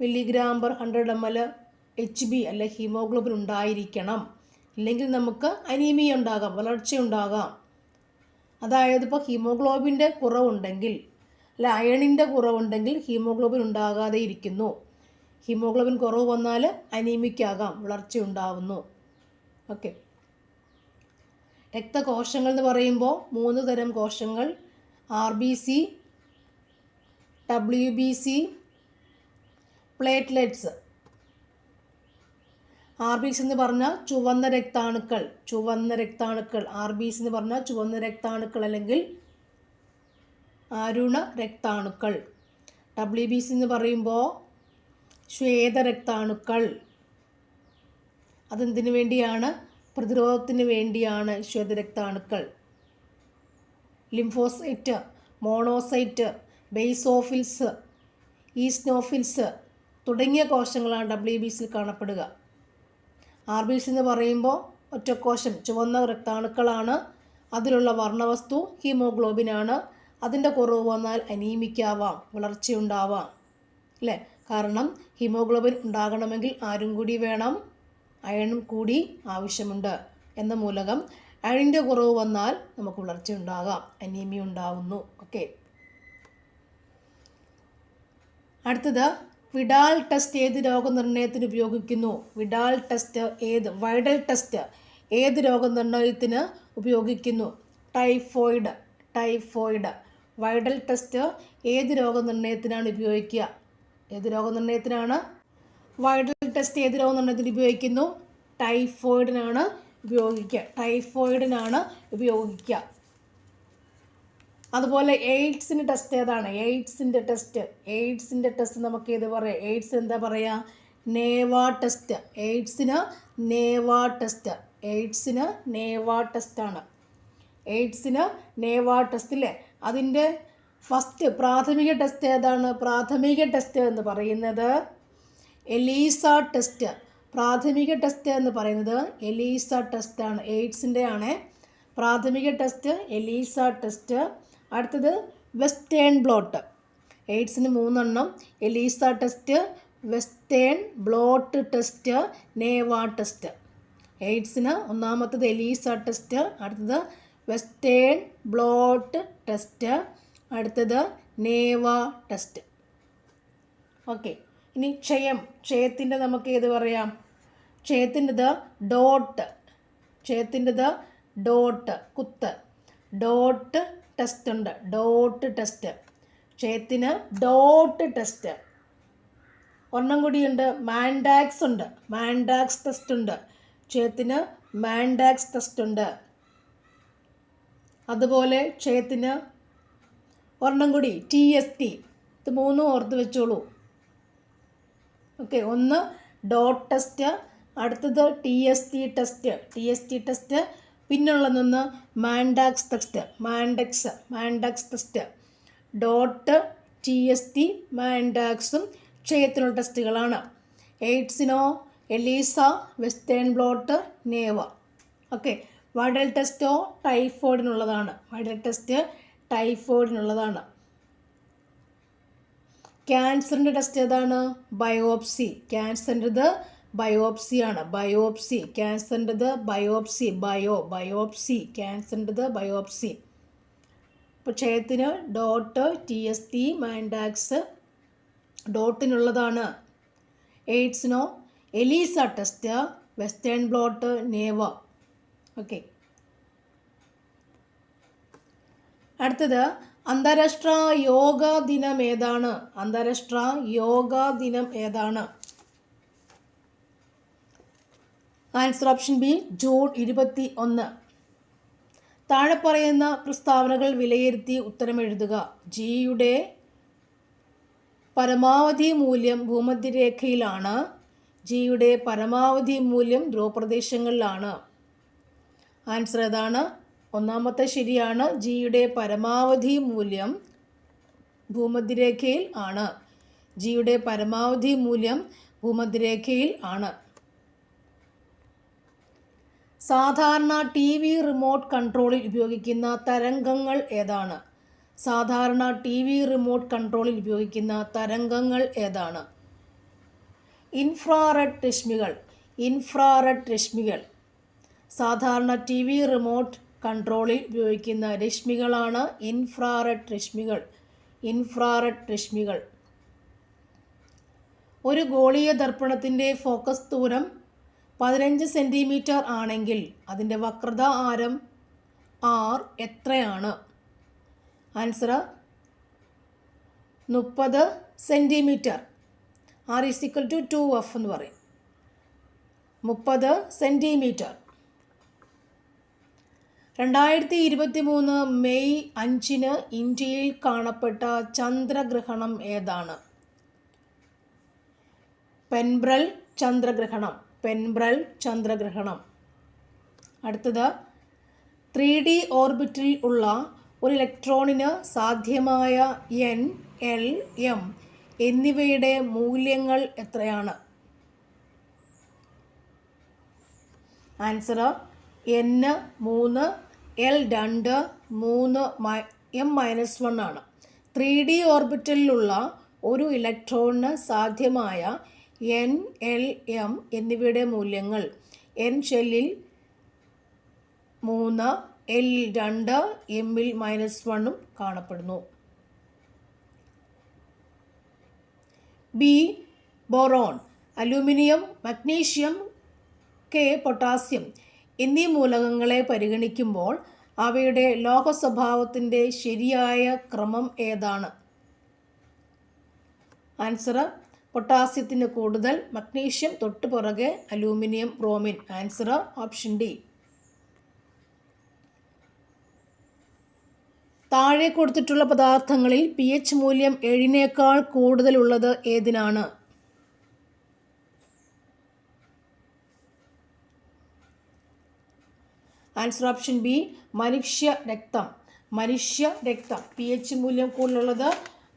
Speaker 1: mg/100 ml HB അല്ലെ ഹീമോഗ്ലോബിൻ ഉണ്ടായിരിക്കണം. ഇല്ലെങ്കിൽ നമുക്ക് അനീമിയ ഉണ്ടാകാം, വളർച്ചയുണ്ടാകാം. അതായത് ഇപ്പോൾ ഹീമോഗ്ലോബിൻ്റെ കുറവുണ്ടെങ്കിൽ, അല്ല അയണിൻ്റെ കുറവുണ്ടെങ്കിൽ ഹീമോഗ്ലോബിൻ ഉണ്ടാകാതെ ഇരിക്കുന്നു. ഹീമോഗ്ലോബിൻ കുറവ് വന്നാൽ അനീമിക്കാകാം, വളർച്ചയുണ്ടാവുന്നു. ഓക്കെ. രക്തകോശങ്ങൾ എന്ന് പറയുമ്പോൾ 3 തരം കോശങ്ങൾ: RBC, WBC, പ്ലേറ്റ്ലെറ്റ്സ്. RBC എന്ന് പറഞ്ഞാൽ ചുവന്ന രക്താണുക്കൾ. RBC എന്ന് പറഞ്ഞാൽ ചുവന്ന രക്താണുക്കൾ അല്ലെങ്കിൽ അരുണ രക്താണുക്കൾ. WBC എന്ന് പറയുമ്പോൾ ശ്വേതരക്താണുക്കൾ. അതെന്തിനു വേണ്ടിയാണ്? പ്രതിരോധത്തിന് വേണ്ടിയാണ് ശ്വേതരക്താണുക്കൾ. ലിംഫോസൈറ്റ്, മോണോസൈറ്റ്, ബേസോഫിൽസ്, ഈസ്നോഫിൽസ് തുടങ്ങിയ കോശങ്ങളാണ് WBCയിൽ കാണപ്പെടുക. RBC എന്ന് പറയുമ്പോൾ ഒറ്റക്കോശം ചുവന്ന രക്താണുക്കളാണ്. അതിലുള്ള വർണ്ണവസ്തു ഹീമോഗ്ലോബിനാണ്. അതിൻ്റെ കുറവ് വന്നാൽ അനീമിക്കാവാം, വളർച്ചയുണ്ടാവാം, അല്ലേ? കാരണം ഹീമോഗ്ലോബിൻ ഉണ്ടാകണമെങ്കിൽ ആരും കൂടി വേണം, അയണും കൂടി ആവശ്യമുണ്ട്. എന്ന മൂലകം അയണിൻ്റെ കുറവ് വന്നാൽ നമുക്ക് വളർച്ചയുണ്ടാകാം, അനീമിയ ഉണ്ടാകുന്നു. ഓക്കെ. അടുത്തത് വിഡാൽ ടെസ്റ്റ് ഏത് രോഗനിർണയത്തിന് ഉപയോഗിക്കുന്നു? വൈഡൽ ടെസ്റ്റ് ഏത് രോഗനിർണയത്തിന് ഉപയോഗിക്കുന്നു? ടൈഫോയിഡ്. വൈഡൽ ടെസ്റ്റ് ഏത് രോഗനിർണയത്തിനാണ് ഉപയോഗിക്കുക? ഏത് രോഗനിർണയത്തിനാണ് വൈഡൽ ടെസ്റ്റ് ഏത് രോഗനിർണയത്തിന് ഉപയോഗിക്കുന്നു? ടൈഫോയിഡിനാണ് ഉപയോഗിക്കുക. അതുപോലെ എയ്ഡ്സിൻ്റെ ടെസ്റ്റ് ഏതാണ്? എയ്ഡ്സിൻ്റെ ടെസ്റ്റ് നമുക്ക് ഏത് പറയാം? എയ്ഡ്സ് എന്താ പറയുക? നേവ ടെസ്റ്റ്. എയ്ഡ്സിന് നേവ ടെസ്റ്റാണ്. അല്ലേ? അതിൻ്റെ പ്രാഥമിക ടെസ്റ്റ് ഏതാണ്? പ്രാഥമിക ടെസ്റ്റ് എന്ന് പറയുന്നത് എലീസ ടെസ്റ്റ്. പ്രാഥമിക ടെസ്റ്റ് എന്ന് പറയുന്നത് എലീസ ടെസ്റ്റാണ്. എയ്ഡ്സിൻ്റെ ആണ് പ്രാഥമിക ടെസ്റ്റ് എലീസ ടെസ്റ്റ്. അടുത്തത് വെസ്റ്റേൺ ബ്ലോട്ട്. എയ്ഡ്സിന് 3 എണ്ണം: ELISA test, western blot test, നേവ ടെസ്റ്റ്. എയ്ഡ്സിന് ഒന്നാമത്തത് എലീസ ടെസ്റ്റ്, അടുത്തത് വെസ്റ്റേൺ ബ്ലോട്ട് ടെസ്റ്റ്, അടുത്തത് നേവ ടെസ്റ്റ്. ഓക്കെ. ഇനി ക്ഷയത്തിൻ്റെ നമുക്ക് ഏത് പറയാം? ക്ഷയത്തിൻ്റെത് ഡോട്ട് കുത്ത്, ഡോട്ട് ടെസ്റ്റ് ഉണ്ട്, ഡോട്ട് ടെസ്റ്റ്. ക്ഷയത്തിന് ഡോട്ട് ടെസ്റ്റ്. ഒരെണ്ണം കൂടിയുണ്ട്, മാൻഡാക്സ് ഉണ്ട്, മാൻഡാക്സ് ടെസ്റ്റ് ഉണ്ട്. ക്ഷയത്തിന് മാൻഡാക്സ് ടെസ്റ്റ് ഉണ്ട്. അതുപോലെ ക്ഷയത്തിന് ഒരെണ്ണം കൂടി TST. ഇത് 3 ഓർത്ത് വെച്ചോളൂ. ഓക്കെ. ഒന്ന് ഡോട്ട് ടെസ്റ്റ്, അടുത്തത് TST ടെസ്റ്റ്, പിന്നുള്ളതൊന്ന് Mantoux test, Mantoux test. Dot, TST, മാൻഡാക്സും ക്ഷയത്തിനുള്ള ടെസ്റ്റുകളാണ്. എയ്ഡ്സിനോ എലീസ, വെസ്റ്റേൺ ബ്ലോട്ട്, നേവ. ഓക്കെ. വൈറൽ ടെസ്റ്റോ ടൈഫോയിഡിനുള്ളതാണ്. ക്യാൻസറിൻ്റെ ടെസ്റ്റ് ഏതാണ്? ബയോപ്സി. ക്യാൻസറിൻ്റെത് ബയോപ്സിയാണ്. ക്യാൻസറിൻ്റെത് ബയോപ്സി. ക്യാൻസറിൻ്റെത് ബയോപ്സി. ഇപ്പോൾ ക്ഷയത്തിന് ഡോട്ട്, TST, മാൻഡാക്സ് ഡോട്ടിനുള്ളതാണ്. എയ്ഡ്സിനോ എലീസ ടെസ്റ്റ്, വെസ്റ്റേൺ ബ്ലോട്ട്, നേവ. ഓക്കെ. അടുത്തത് അന്താരാഷ്ട്ര യോഗാ ദിനം ഏതാണ്? Answer option B, June 21. താഴെ പറയുന്ന പ്രസ്താവനകൾ വിലയിരുത്തി ഉത്തരമെഴുതുക. ജിയുടെ പരമാവധി മൂല്യം ഭൂമധ്യരേഖയിലാണ്. ജിയുടെ പരമാവധി മൂല്യം ധ്രുവപ്രദേശങ്ങളിലാണ്. ആൻസർ ഏതാണ്? ഒന്നാമത്തെ ശരിയാണ്. ജിയുടെ പരമാവധി മൂല്യം ഭൂമധ്യരേഖയിൽ ആണ്. ജിയുടെ പരമാവധി മൂല്യം ഭൂമധ്യരേഖയിൽ ആണ്. സാധാരണ TV റിമോട്ട് കൺട്രോളിൽ ഉപയോഗിക്കുന്ന തരംഗങ്ങൾ ഏതാണ്? ഇൻഫ്രാറെഡ് രശ്മികൾ. സാധാരണ TV റിമോട്ട് കൺട്രോളിൽ ഉപയോഗിക്കുന്ന രശ്മികളാണ് ഇൻഫ്രാറെഡ് രശ്മികൾ. ഒരു ഗോളീയ ദർപ്പണത്തിൻ്റെ ഫോക്കസ് ദൂരം 15 സെൻറ്റിമീറ്റർ ആണെങ്കിൽ അതിൻ്റെ വക്രത ആരം R എത്രയാണ്? Answer 30 centimetre. R = 2F എന്ന് പറയും. 30 സെൻറ്റിമീറ്റർ. 2023 മെയ് 5 ഇന്ത്യയിൽ കാണപ്പെട്ട ചന്ദ്രഗ്രഹണം ഏതാണ്? പെൻബ്രൽ ചന്ദ്രഗ്രഹണം. അടുത്തത് 3D ഓർബിറ്റിൽ ഉള്ള ഒരു ഇലക്ട്രോണിന് സാധ്യമായ N, L, M എന്നിവയുടെ മൂല്യങ്ങൾ എത്രയാണ്? ആൻസർ N 3, L 2, 3, M-1 ആണ്. 3D ഓർബിറ്റലിലുള്ള ഒരു ഇലക്ട്രോണിന് സാധ്യമായ N, L, M എന്നിവയുടെ മൂല്യങ്ങൾ: N ഷെല്ലിൽ 3, L 2, M -1 കാണപ്പെടുന്നു. B boron, aluminium, magnesium, K potassium എന്നീ മൂലകങ്ങളെ പരിഗണിക്കുമ്പോൾ അവയുടെ ലോഹ സ്വഭാവത്തിൻ്റെ ശരിയായ ക്രമം ഏതാണ്? ആൻസർ പൊട്ടാസ്യത്തിന് കൂടുതൽ, മഗ്നീഷ്യം തൊട്ട് പുറകെ, aluminium, bromine. Answer option D. താഴെ കൊടുത്തിട്ടുള്ള പദാർത്ഥങ്ങളിൽ pH മൂല്യം 7-നേക്കാൾ കൂടുതലുള്ളത് ഏതിനാണ്? ആൻസർ ഓപ്ഷൻ ബി, മനുഷ്യരക്തം. pH മൂല്യം കൂടുതലുള്ളത്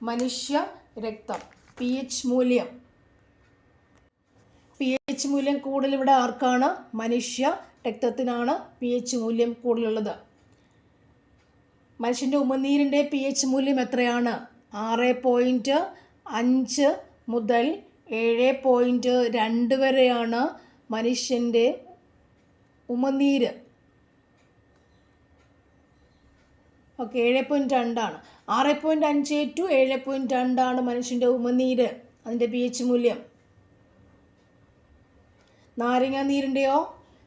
Speaker 1: മനുഷ്യരക്തം. pH മൂല്യം കൂടുതൽ ഇവിടെ ആർക്കാണ്? മനുഷ്യ രക്തത്തിനാണ് pH മൂല്യം കൂടുതലുള്ളത്. മനുഷ്യൻ്റെ ഉമിനീരിൻ്റെ pH മൂല്യം എത്രയാണ്? 6.5 മുതൽ 7.2 വരെയാണ് മനുഷ്യൻ്റെ ഉമിനീര്. ഓക്കെ, 7.2 ആണ്. 6.5 to 7.2 ആണ് മനുഷ്യൻ്റെ ഉമിനീര്, അതിൻ്റെ pH മൂല്യം. നാരങ്ങ നീരിൻ്റെയോ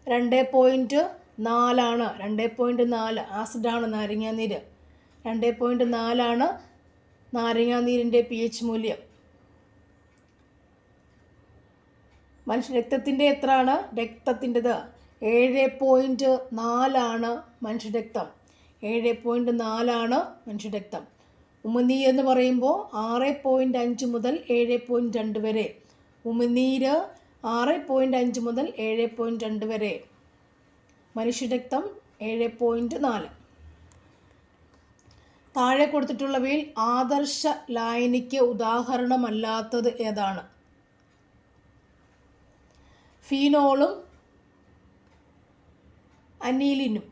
Speaker 1: 2.4 ആണ്. 2.4 ആസിഡാണ് നാരങ്ങ നീര്. 2.4 ആണ് നാരങ്ങ നീരിൻ്റെ pH മൂല്യം. മനുഷ്യ രക്തത്തിൻ്റെ എത്രയാണ്? രക്തത്തിൻ്റെത് 7.4 ആണ് മനുഷ്യരക്തം. 7.4 ആണ് മനുഷ്യരക്തം. ഉമിനീര് എന്ന് പറയുമ്പോൾ 6.5 മുതൽ 7.2 വരെ. ഉമിനീര് 6.5 മുതൽ 7.2 വരെ. മനുഷ്യരക്തം 7.4. താഴെ കൊടുത്തിട്ടുള്ളവയിൽ ആദർശ ലായനിക്ക് ഉദാഹരണമല്ലാത്തത് ഏതാണ്? ഫീനോളും അനീലിനും.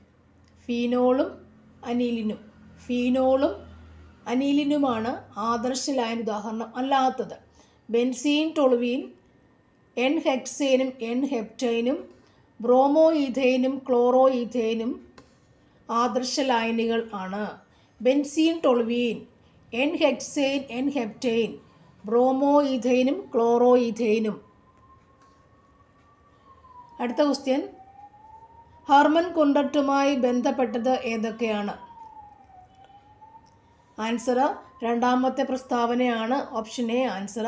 Speaker 1: ഫീനോളും അനീലിനും. ഫീനോളും അനീലിനുമാണ് ആദർശ ലായനി ഉദാഹരണം അല്ലാത്തത്. ബെൻസീൻ, ടൊളുവീൻ, എൻ ഹെക്സേനും എൻ ഹെപ്റ്റൈനും ബ്രോമോ ഈഥൈനും ക്ലോറോ ഈഥൈനും ആദർശ ലായനികൾ ആണ്. Benzene, toluene, n hexane, n heptane, bromo ഈഥൈനും ക്ലോറോ ഈഥൈനും. അടുത്ത ക്വസ്റ്റ്യൻ, ഹെർമൻ കൊണ്ടറ്റുമായി ബന്ധപ്പെട്ടത് ഏതൊക്കെയാണ്? ആൻസർ രണ്ടാമത്തെ പ്രസ്താവനയാണ്. Option A answer.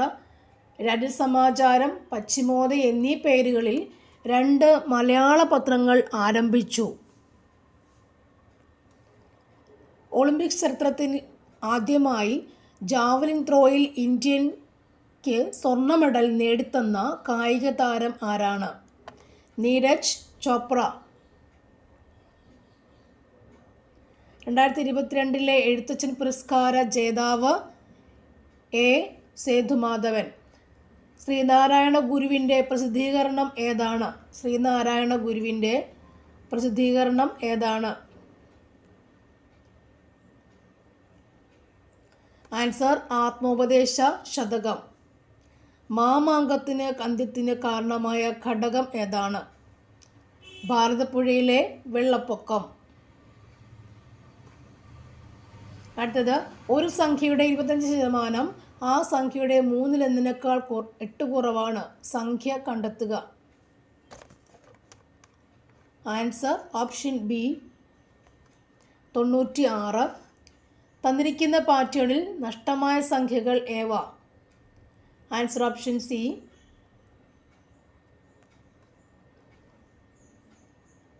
Speaker 1: രാജ്യസമാചാരം, പശ്ചിമോദയ എന്നീ പേരുകളിൽ 2 മലയാള പത്രങ്ങൾ ആരംഭിച്ചു. ഒളിമ്പിക്സ് ചരിത്രത്തിൽ ആദ്യമായി ജാവലിൻ ത്രോയിൽ ഇന്ത്യക്ക് സ്വർണ്ണ മെഡൽ നേടിത്തന്ന കായിക താരം ആരാണ്? നീരജ് ചോപ്ര. 2022 എഴുത്തച്ഛൻ പുരസ്കാര ജേതാവ് എ സേതുമാധവൻ. ശ്രീനാരായണ ഗുരുവിൻ്റെ പ്രസിദ്ധീകരണം ഏതാണ്? ശ്രീനാരായണ ഗുരുവിൻ്റെ പ്രസിദ്ധീകരണം ഏതാണ്? ആൻസർ ആത്മോപദേശ ശതകം. മാമാങ്കത്തിന് അന്ത്യത്തിന് കാരണമായ ഘടകം ഏതാണ്? ഭാരതപ്പുഴയിലെ വെള്ളപ്പൊക്കം. അടുത്തത്, ഒരു സംഖ്യയുടെ 25% ആ സംഖ്യയുടെ 3/1 8 കുറവാണ്. സംഖ്യ കണ്ടെത്തുക. Answer option B 96. തന്നിരിക്കുന്ന പാറ്റേണിൽ നഷ്ടമായ സംഖ്യകൾ ഏവ? Answer option C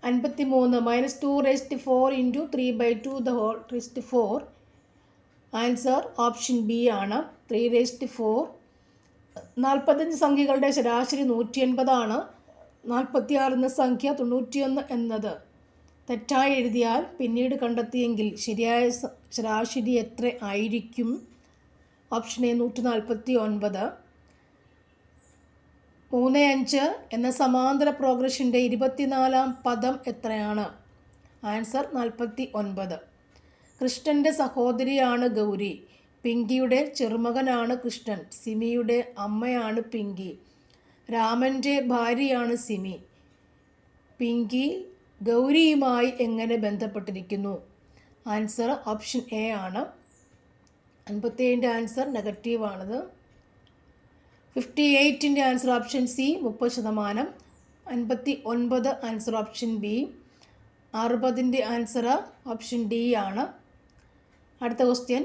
Speaker 1: 53 -2⁴ × 3/2⁴. Answer option B ആണ് 3⁴. 45 സംഖ്യകളുടെ ശരാശരി 180 ആണ്. 46 എന്ന സംഖ്യ 91 എന്നത് തെറ്റായി എഴുതിയാൽ പിന്നീട് കണ്ടെത്തിയെങ്കിൽ ശരിയായ ശരാശരി എത്ര ആയിരിക്കും? Option A 149. 3-5 എന്ന സമാന്തര പ്രോഗ്രഷൻ്റെ 24ാം പദം എത്രയാണ്? ആൻസർ 49. കൃഷ്ണൻ്റെ സഹോദരിയാണ് ഗൗരി. പിങ്കിയുടെ ചെറുമകനാണ് കൃഷ്ണൻ. സിമിയുടെ അമ്മയാണ് പിങ്കി. രാമൻ്റെ ഭാര്യയാണ് സിമി. പിങ്കി ഗൗരിയുമായി എങ്ങനെ ബന്ധപ്പെട്ടിരിക്കുന്നു? ആൻസർ ഓപ്ഷൻ എ ആണ്. 57ൻ്റെ ആൻസർ നെഗറ്റീവാണത്. 58ൻ്റെ answer option C 30%. 59 answer option B. 60ൻ്റെ ആൻസർ ഓപ്ഷൻ ഡി ആണ്. അടുത്ത question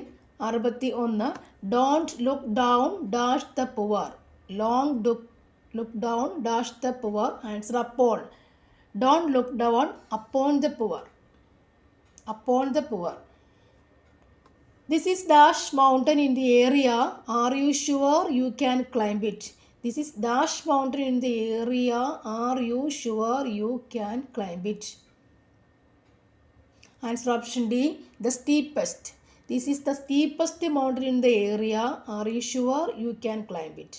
Speaker 1: 61. Don't look down dash the poor. Long look down dash the poor. Answer upon. Don't look down upon the poor. Upon the poor. This is dash mountain in the area. Are you sure you can climb it? This is dash mountain in the area. Are you sure you can climb it? Answer option D, the steepest. This is the steepest mountain in the area. Are you sure you can climb it?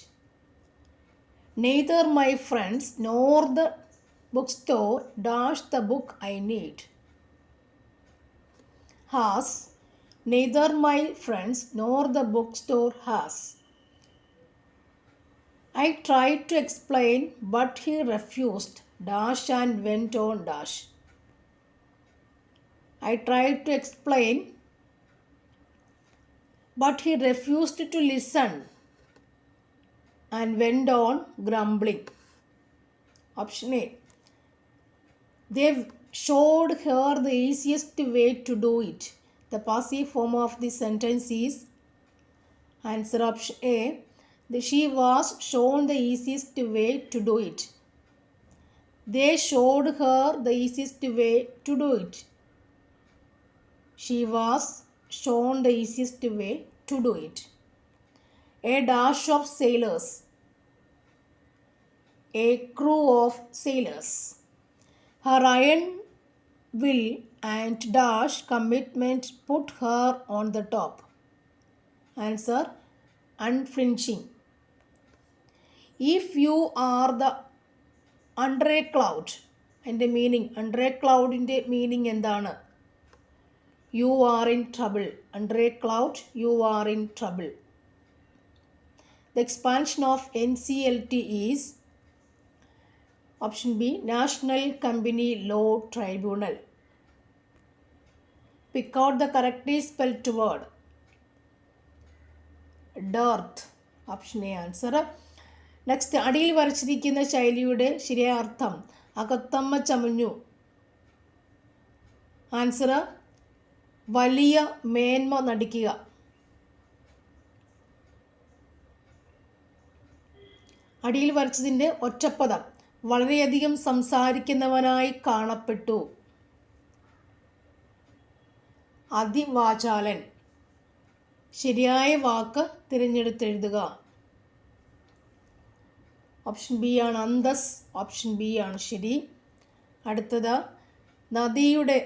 Speaker 1: Neither my friends nor the bookstore dash the book I need. has, neither my friends nor the bookstore has. I tried to explain, but he refused, dash and went on dash. I tried to explain, but he refused to listen and went on grumbling. Option A. They showed her the easiest way to do it. The passive form of the sentence is answer option A. She was shown the easiest way to do it. They showed her the easiest way to do it. She was shown the easiest way to do it. A dash of sailors. A crew of sailors. Her iron will and dash commitment put her on the top. Answer unflinching. If you are the under a cloud, എൻ്റെ meaning under A ക്ലൗഡിൻ്റെ meaning എന്താണ്? You are in trouble. Under A cloud you are in trouble. The expansion of NCLT is option B. National Company Law Tribunal. Pick out the correctly spelled word. Dearth. Option A answer. Next, അടിയിൽ വരച്ചിരിക്കുന്ന ശൈലിയുടെ ശരിയായ അർത്ഥം അകത്തമ്മ ചമഞ്ഞു. Answer വലിയ മേന്മ നടിക്കുക. അടിയിൽ വരച്ചതിൻ്റെ ഒറ്റപ്പദം വളരെയധികം സംസാരിക്കുന്നവനായി കാണപ്പെട്ടു. അതിവാചാലൻ. ശരിയായ വാക്ക് തിരഞ്ഞെടുത്തെഴുതുക. ഓപ്ഷൻ ബി ആണ് അന്തസ്. ഓപ്ഷൻ ബി ആണ് ശരി. അടുത്തത്, നദിയുടെ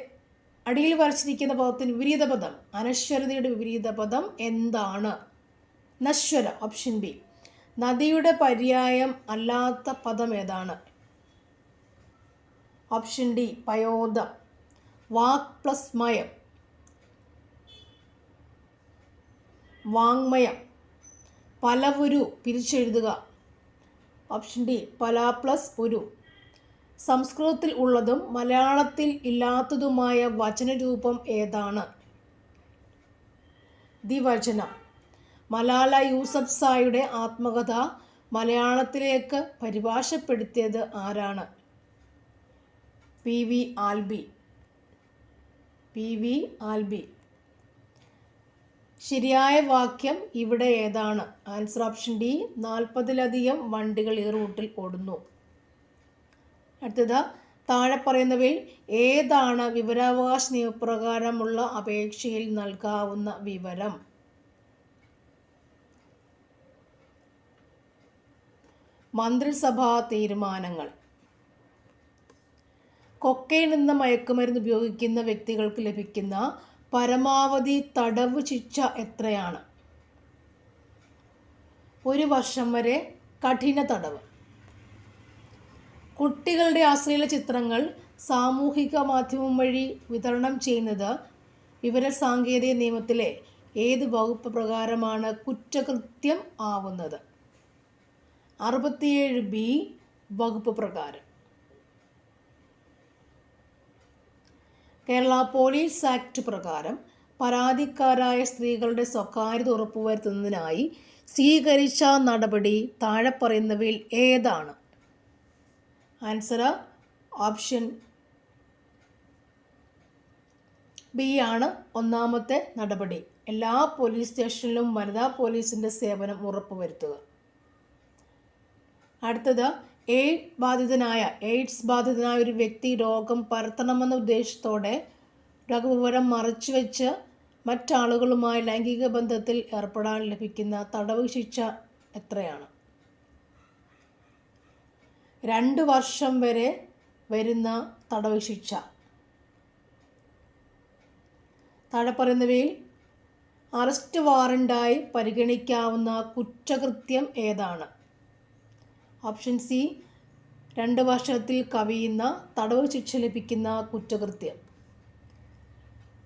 Speaker 1: അടിയിൽ വരച്ചിരിക്കുന്ന പദത്തിന് വിപരീത പദം, അനശ്വരതയുടെ വിപരീത പദം എന്താണ്? നശ്വര. Option B. നദിയുടെ പര്യായം അല്ലാത്ത പദം ഏതാണ്? ഓപ്ഷൻ ഡി പയോദം. വാക് പ്ലസ് മയം. വാങ്മയം. പലവുരു പിരിച്ചെഴുതുക. ഓപ്ഷൻ ഡി പല പ്ലസ് ഒരു. സംസ്കൃതത്തിൽ ഉള്ളതും മലയാളത്തിൽ ഇല്ലാത്തതുമായ വചനരൂപം ഏതാണ്? ദ്വിവചനം. മലാല യൂസഫ്സായിയുടെ ആത്മകഥ മലയാളത്തിലേക്ക് പരിഭാഷപ്പെടുത്തിയത് ആരാണ്? പി.വി. ആൽബി. പി.വി. ആൽബി. ശരിയായ വാക്യം ഇവിടെ ഏതാണ്? ആൻസർ ഓപ്ഷൻ ഡി 40-ലധികം വണ്ടികൾ ഈ റൂട്ടിൽ ഓടുന്നു. അടുത്തത്, താഴെ പറയുന്നവയിൽ ഏതാണ് വിവരാവകാശ നിയമപ്രകാരമുള്ള അപേക്ഷയിൽ നൽകാവുന്ന വിവരം? മന്ത്രിസഭാ തീരുമാനങ്ങൾ. കൊക്കൈൻ എന്ന മയക്കുമരുന്ന് ഉപയോഗിക്കുന്ന വ്യക്തികൾക്ക് ലഭിക്കുന്ന പരമാവധി തടവ് ശിക്ഷ എത്രയാണ്? 1 വർഷം വരെ കഠിന തടവ്. കുട്ടികളുടെ അശ്ലീല ചിത്രങ്ങൾ സാമൂഹിക മാധ്യമം വഴി വിതരണം ചെയ്യുന്നത് വിവരസാങ്കേതിക നിയമത്തിലെ ഏത് വകുപ്പ് പ്രകാരമാണ് കുറ്റകൃത്യം ആവുന്നത്? 67B വകുപ്പ് പ്രകാരം. കേരള പോലീസ് ആക്ട് പ്രകാരം പരാതിക്കാരായ സ്ത്രീകളുടെ സ്വകാര്യത ഉറപ്പുവരുത്തുന്നതിനായി സ്വീകരിച്ച നടപടി താഴെ പറയുന്നവയിൽ ഏതാണ്? ആൻസർ ഓപ്ഷൻ ബി ആണ് ഒന്നാമത്തെ നടപടി. എല്ലാ പോലീസ് സ്റ്റേഷനിലും വനിതാ പോലീസിൻ്റെ സേവനം ഉറപ്പുവരുത്തുക. അടുത്തത്, എയ്ഡ്സ് ബാധിതനായ ഒരു വ്യക്തി രോഗം പരത്തണമെന്ന ഉദ്ദേശത്തോടെ രോഗവിവരം മറച്ചുവെച്ച് മറ്റാളുകളുമായി ലൈംഗിക ബന്ധത്തിൽ ഏർപ്പെടാൻ ലഭിക്കുന്ന തടവ് ശിക്ഷ എത്രയാണ്? 2 വർഷം വരെ വരുന്ന തടവ് ശിക്ഷ. താഴെ പറയുന്നവയിൽ അറസ്റ്റ് വാറണ്ടായി പരിഗണിക്കാവുന്ന കുറ്റകൃത്യം ഏതാണ്? ഓപ്ഷൻ സി 2 വർഷത്തിൽ കവിയുന്ന തടവ് ശിക്ഷ ലഭിക്കുന്ന കുറ്റകൃത്യം.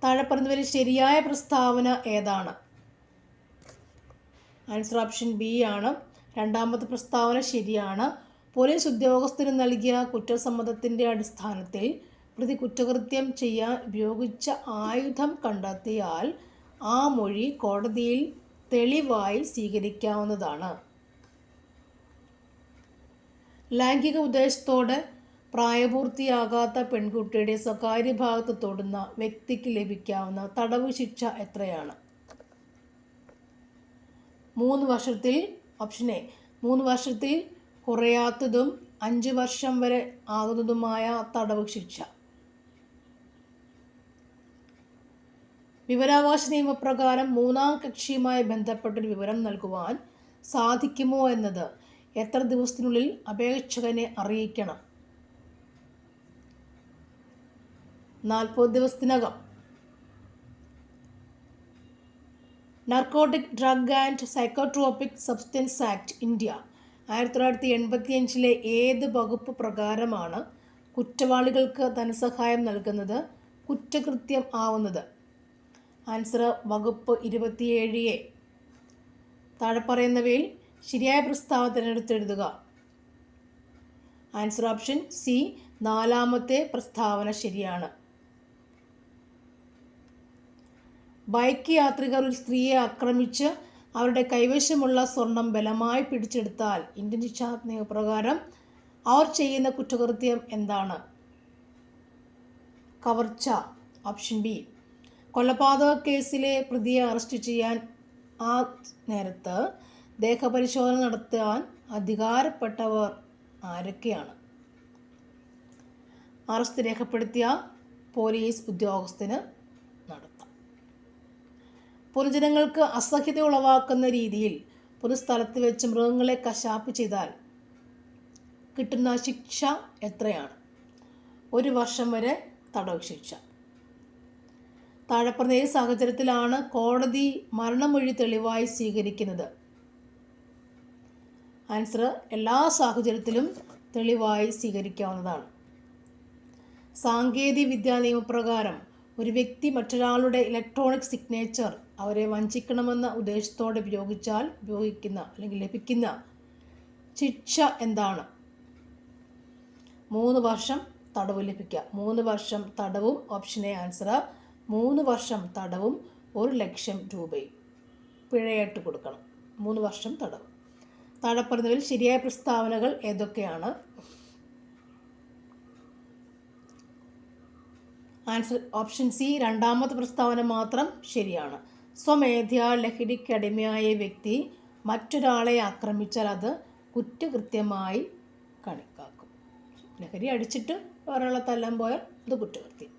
Speaker 1: താഴെ പറയുന്നവരിൽ ശരിയായ പ്രസ്താവന ഏതാണ്? ആൻസർ ഓപ്ഷൻ ബി ആണ്. രണ്ടാമത്തെ പ്രസ്താവന ശരിയാണ്. പോലീസ് ഉദ്യോഗസ്ഥന് നൽകിയ കുറ്റസമ്മതത്തിൻ്റെ അടിസ്ഥാനത്തിൽ പ്രതി കുറ്റകൃത്യം ചെയ്യാൻ ഉപയോഗിച്ച ആയുധം കണ്ടെത്തിയാൽ ആ മൊഴി കോടതിയിൽ തെളിവായി സ്വീകരിക്കാവുന്നതാണ്. ലൈംഗിക ഉദ്ദേശത്തോടെ പ്രായപൂർത്തിയാകാത്ത പെൺകുട്ടിയുടെ സ്വകാര്യ ഭാഗത്ത് തൊടുന്ന വ്യക്തിക്ക് ലഭിക്കാവുന്ന തടവ് ശിക്ഷ എത്രയാണ്? 3 വർഷത്തിൽ ഓപ്ഷൻ എ 3 വർഷത്തിൽ കുറയാത്തതും 5 വർഷം വരെ ആകുന്നതുമായ തടവ് ശിക്ഷ. വിവരാവകാശ നിയമപ്രകാരം മൂന്നാം കക്ഷിയുമായി ബന്ധപ്പെട്ടൊരു വിവരം നൽകുവാൻ സാധിക്കുമോ എന്നത് എത്ര ദിവസത്തിനുള്ളിൽ അപേക്ഷകനെ അറിയിക്കണം? 40 ദിവസത്തിനകം. Narcotic drug and psychotropic substance act India 1985 ഏത് വകുപ്പ് പ്രകാരമാണ് കുറ്റവാളികൾക്ക് ധനസഹായം നൽകുന്നത് കുറ്റകൃത്യം ആവുന്നത്? ആൻസർ വകുപ്പ് 27A. താഴെ പറയുന്നവയിൽ ശരിയായ പ്രസ്താവന തിരഞ്ഞെടുത്തെഴുതുക. ആൻസർ ഓപ്ഷൻ സി, നാലാമത്തെ പ്രസ്താവന ശരിയാണ്. ബൈക്ക് യാത്രികർ ഒരു സ്ത്രീയെ ആക്രമിച്ച് അവരുടെ കൈവശമുള്ള സ്വർണം ബലമായി പിടിച്ചെടുത്താൽ ഇന്ത്യൻ ശിക്ഷാ നിയമപ്രകാരം അവർ ചെയ്യുന്ന കുറ്റകൃത്യം എന്താണ്? കവർച്ച. Option B. കൊലപാതക കേസിലെ പ്രതിയെ അറസ്റ്റ് ചെയ്യാൻ ആ നേരത്ത് ദേഹപരിശോധന നടത്താൻ അധികാരപ്പെട്ടവർ ആരൊക്കെയാണ്? അറസ്റ്റ് രേഖപ്പെടുത്തിയ പോലീസ് ഉദ്യോഗസ്ഥന് നടത്താം. പൊതുജനങ്ങൾക്ക് അസഹ്യത ഉളവാക്കുന്ന രീതിയിൽ പൊതുസ്ഥലത്ത് വെച്ച് മൃഗങ്ങളെ കശാപ്പ് ചെയ്താൽ കിട്ടുന്ന ശിക്ഷ എത്രയാണ്? 1 വർഷം വരെ തടവ് ശിക്ഷ. താഴെ പറഞ്ഞ ഏത് സാഹചര്യത്തിലാണ് കോടതി മരണമൊഴി തെളിവായി സ്വീകരിക്കുന്നത്? ആൻസർ എല്ലാ സാഹചര്യത്തിലും തെളിവായി സ്വീകരിക്കാവുന്നതാണ്. സാങ്കേതിക വിദ്യാ നിയമപ്രകാരം ഒരു വ്യക്തി മറ്റൊരാളുടെ ഇലക്ട്രോണിക് സിഗ്നേച്ചർ അവരെ വഞ്ചിക്കണമെന്ന ഉദ്ദേശത്തോടെ ലഭിക്കുന്ന ശിക്ഷ എന്താണ്? 3 വർഷം തടവ് ലഭിക്കുക. 3 വർഷം തടവും ഓപ്ഷൻ എ ആൻസർ. 3 വർഷം തടവും 1,00,000 രൂപയും പിഴയായിട്ട് കൊടുക്കണം. 3 വർഷം തടവ്. താഴെ പറഞ്ഞതിൽ ശരിയായ പ്രസ്താവനകൾ ഏതൊക്കെയാണ്? ആൻസർ ഓപ്ഷൻ സി, രണ്ടാമത്തെ പ്രസ്താവന മാത്രം ശരിയാണ്. സ്വമേധയാ ലഹരിക്കടിമയായ വ്യക്തി മറ്റൊരാളെ ആക്രമിച്ചാൽ അത് കുറ്റകൃത്യമായി കണക്കാക്കും. ലഹരി അടിച്ചിട്ട് ഒരാളെ തല്ലാൻ പോയാൽ അത് കുറ്റകൃത്യം.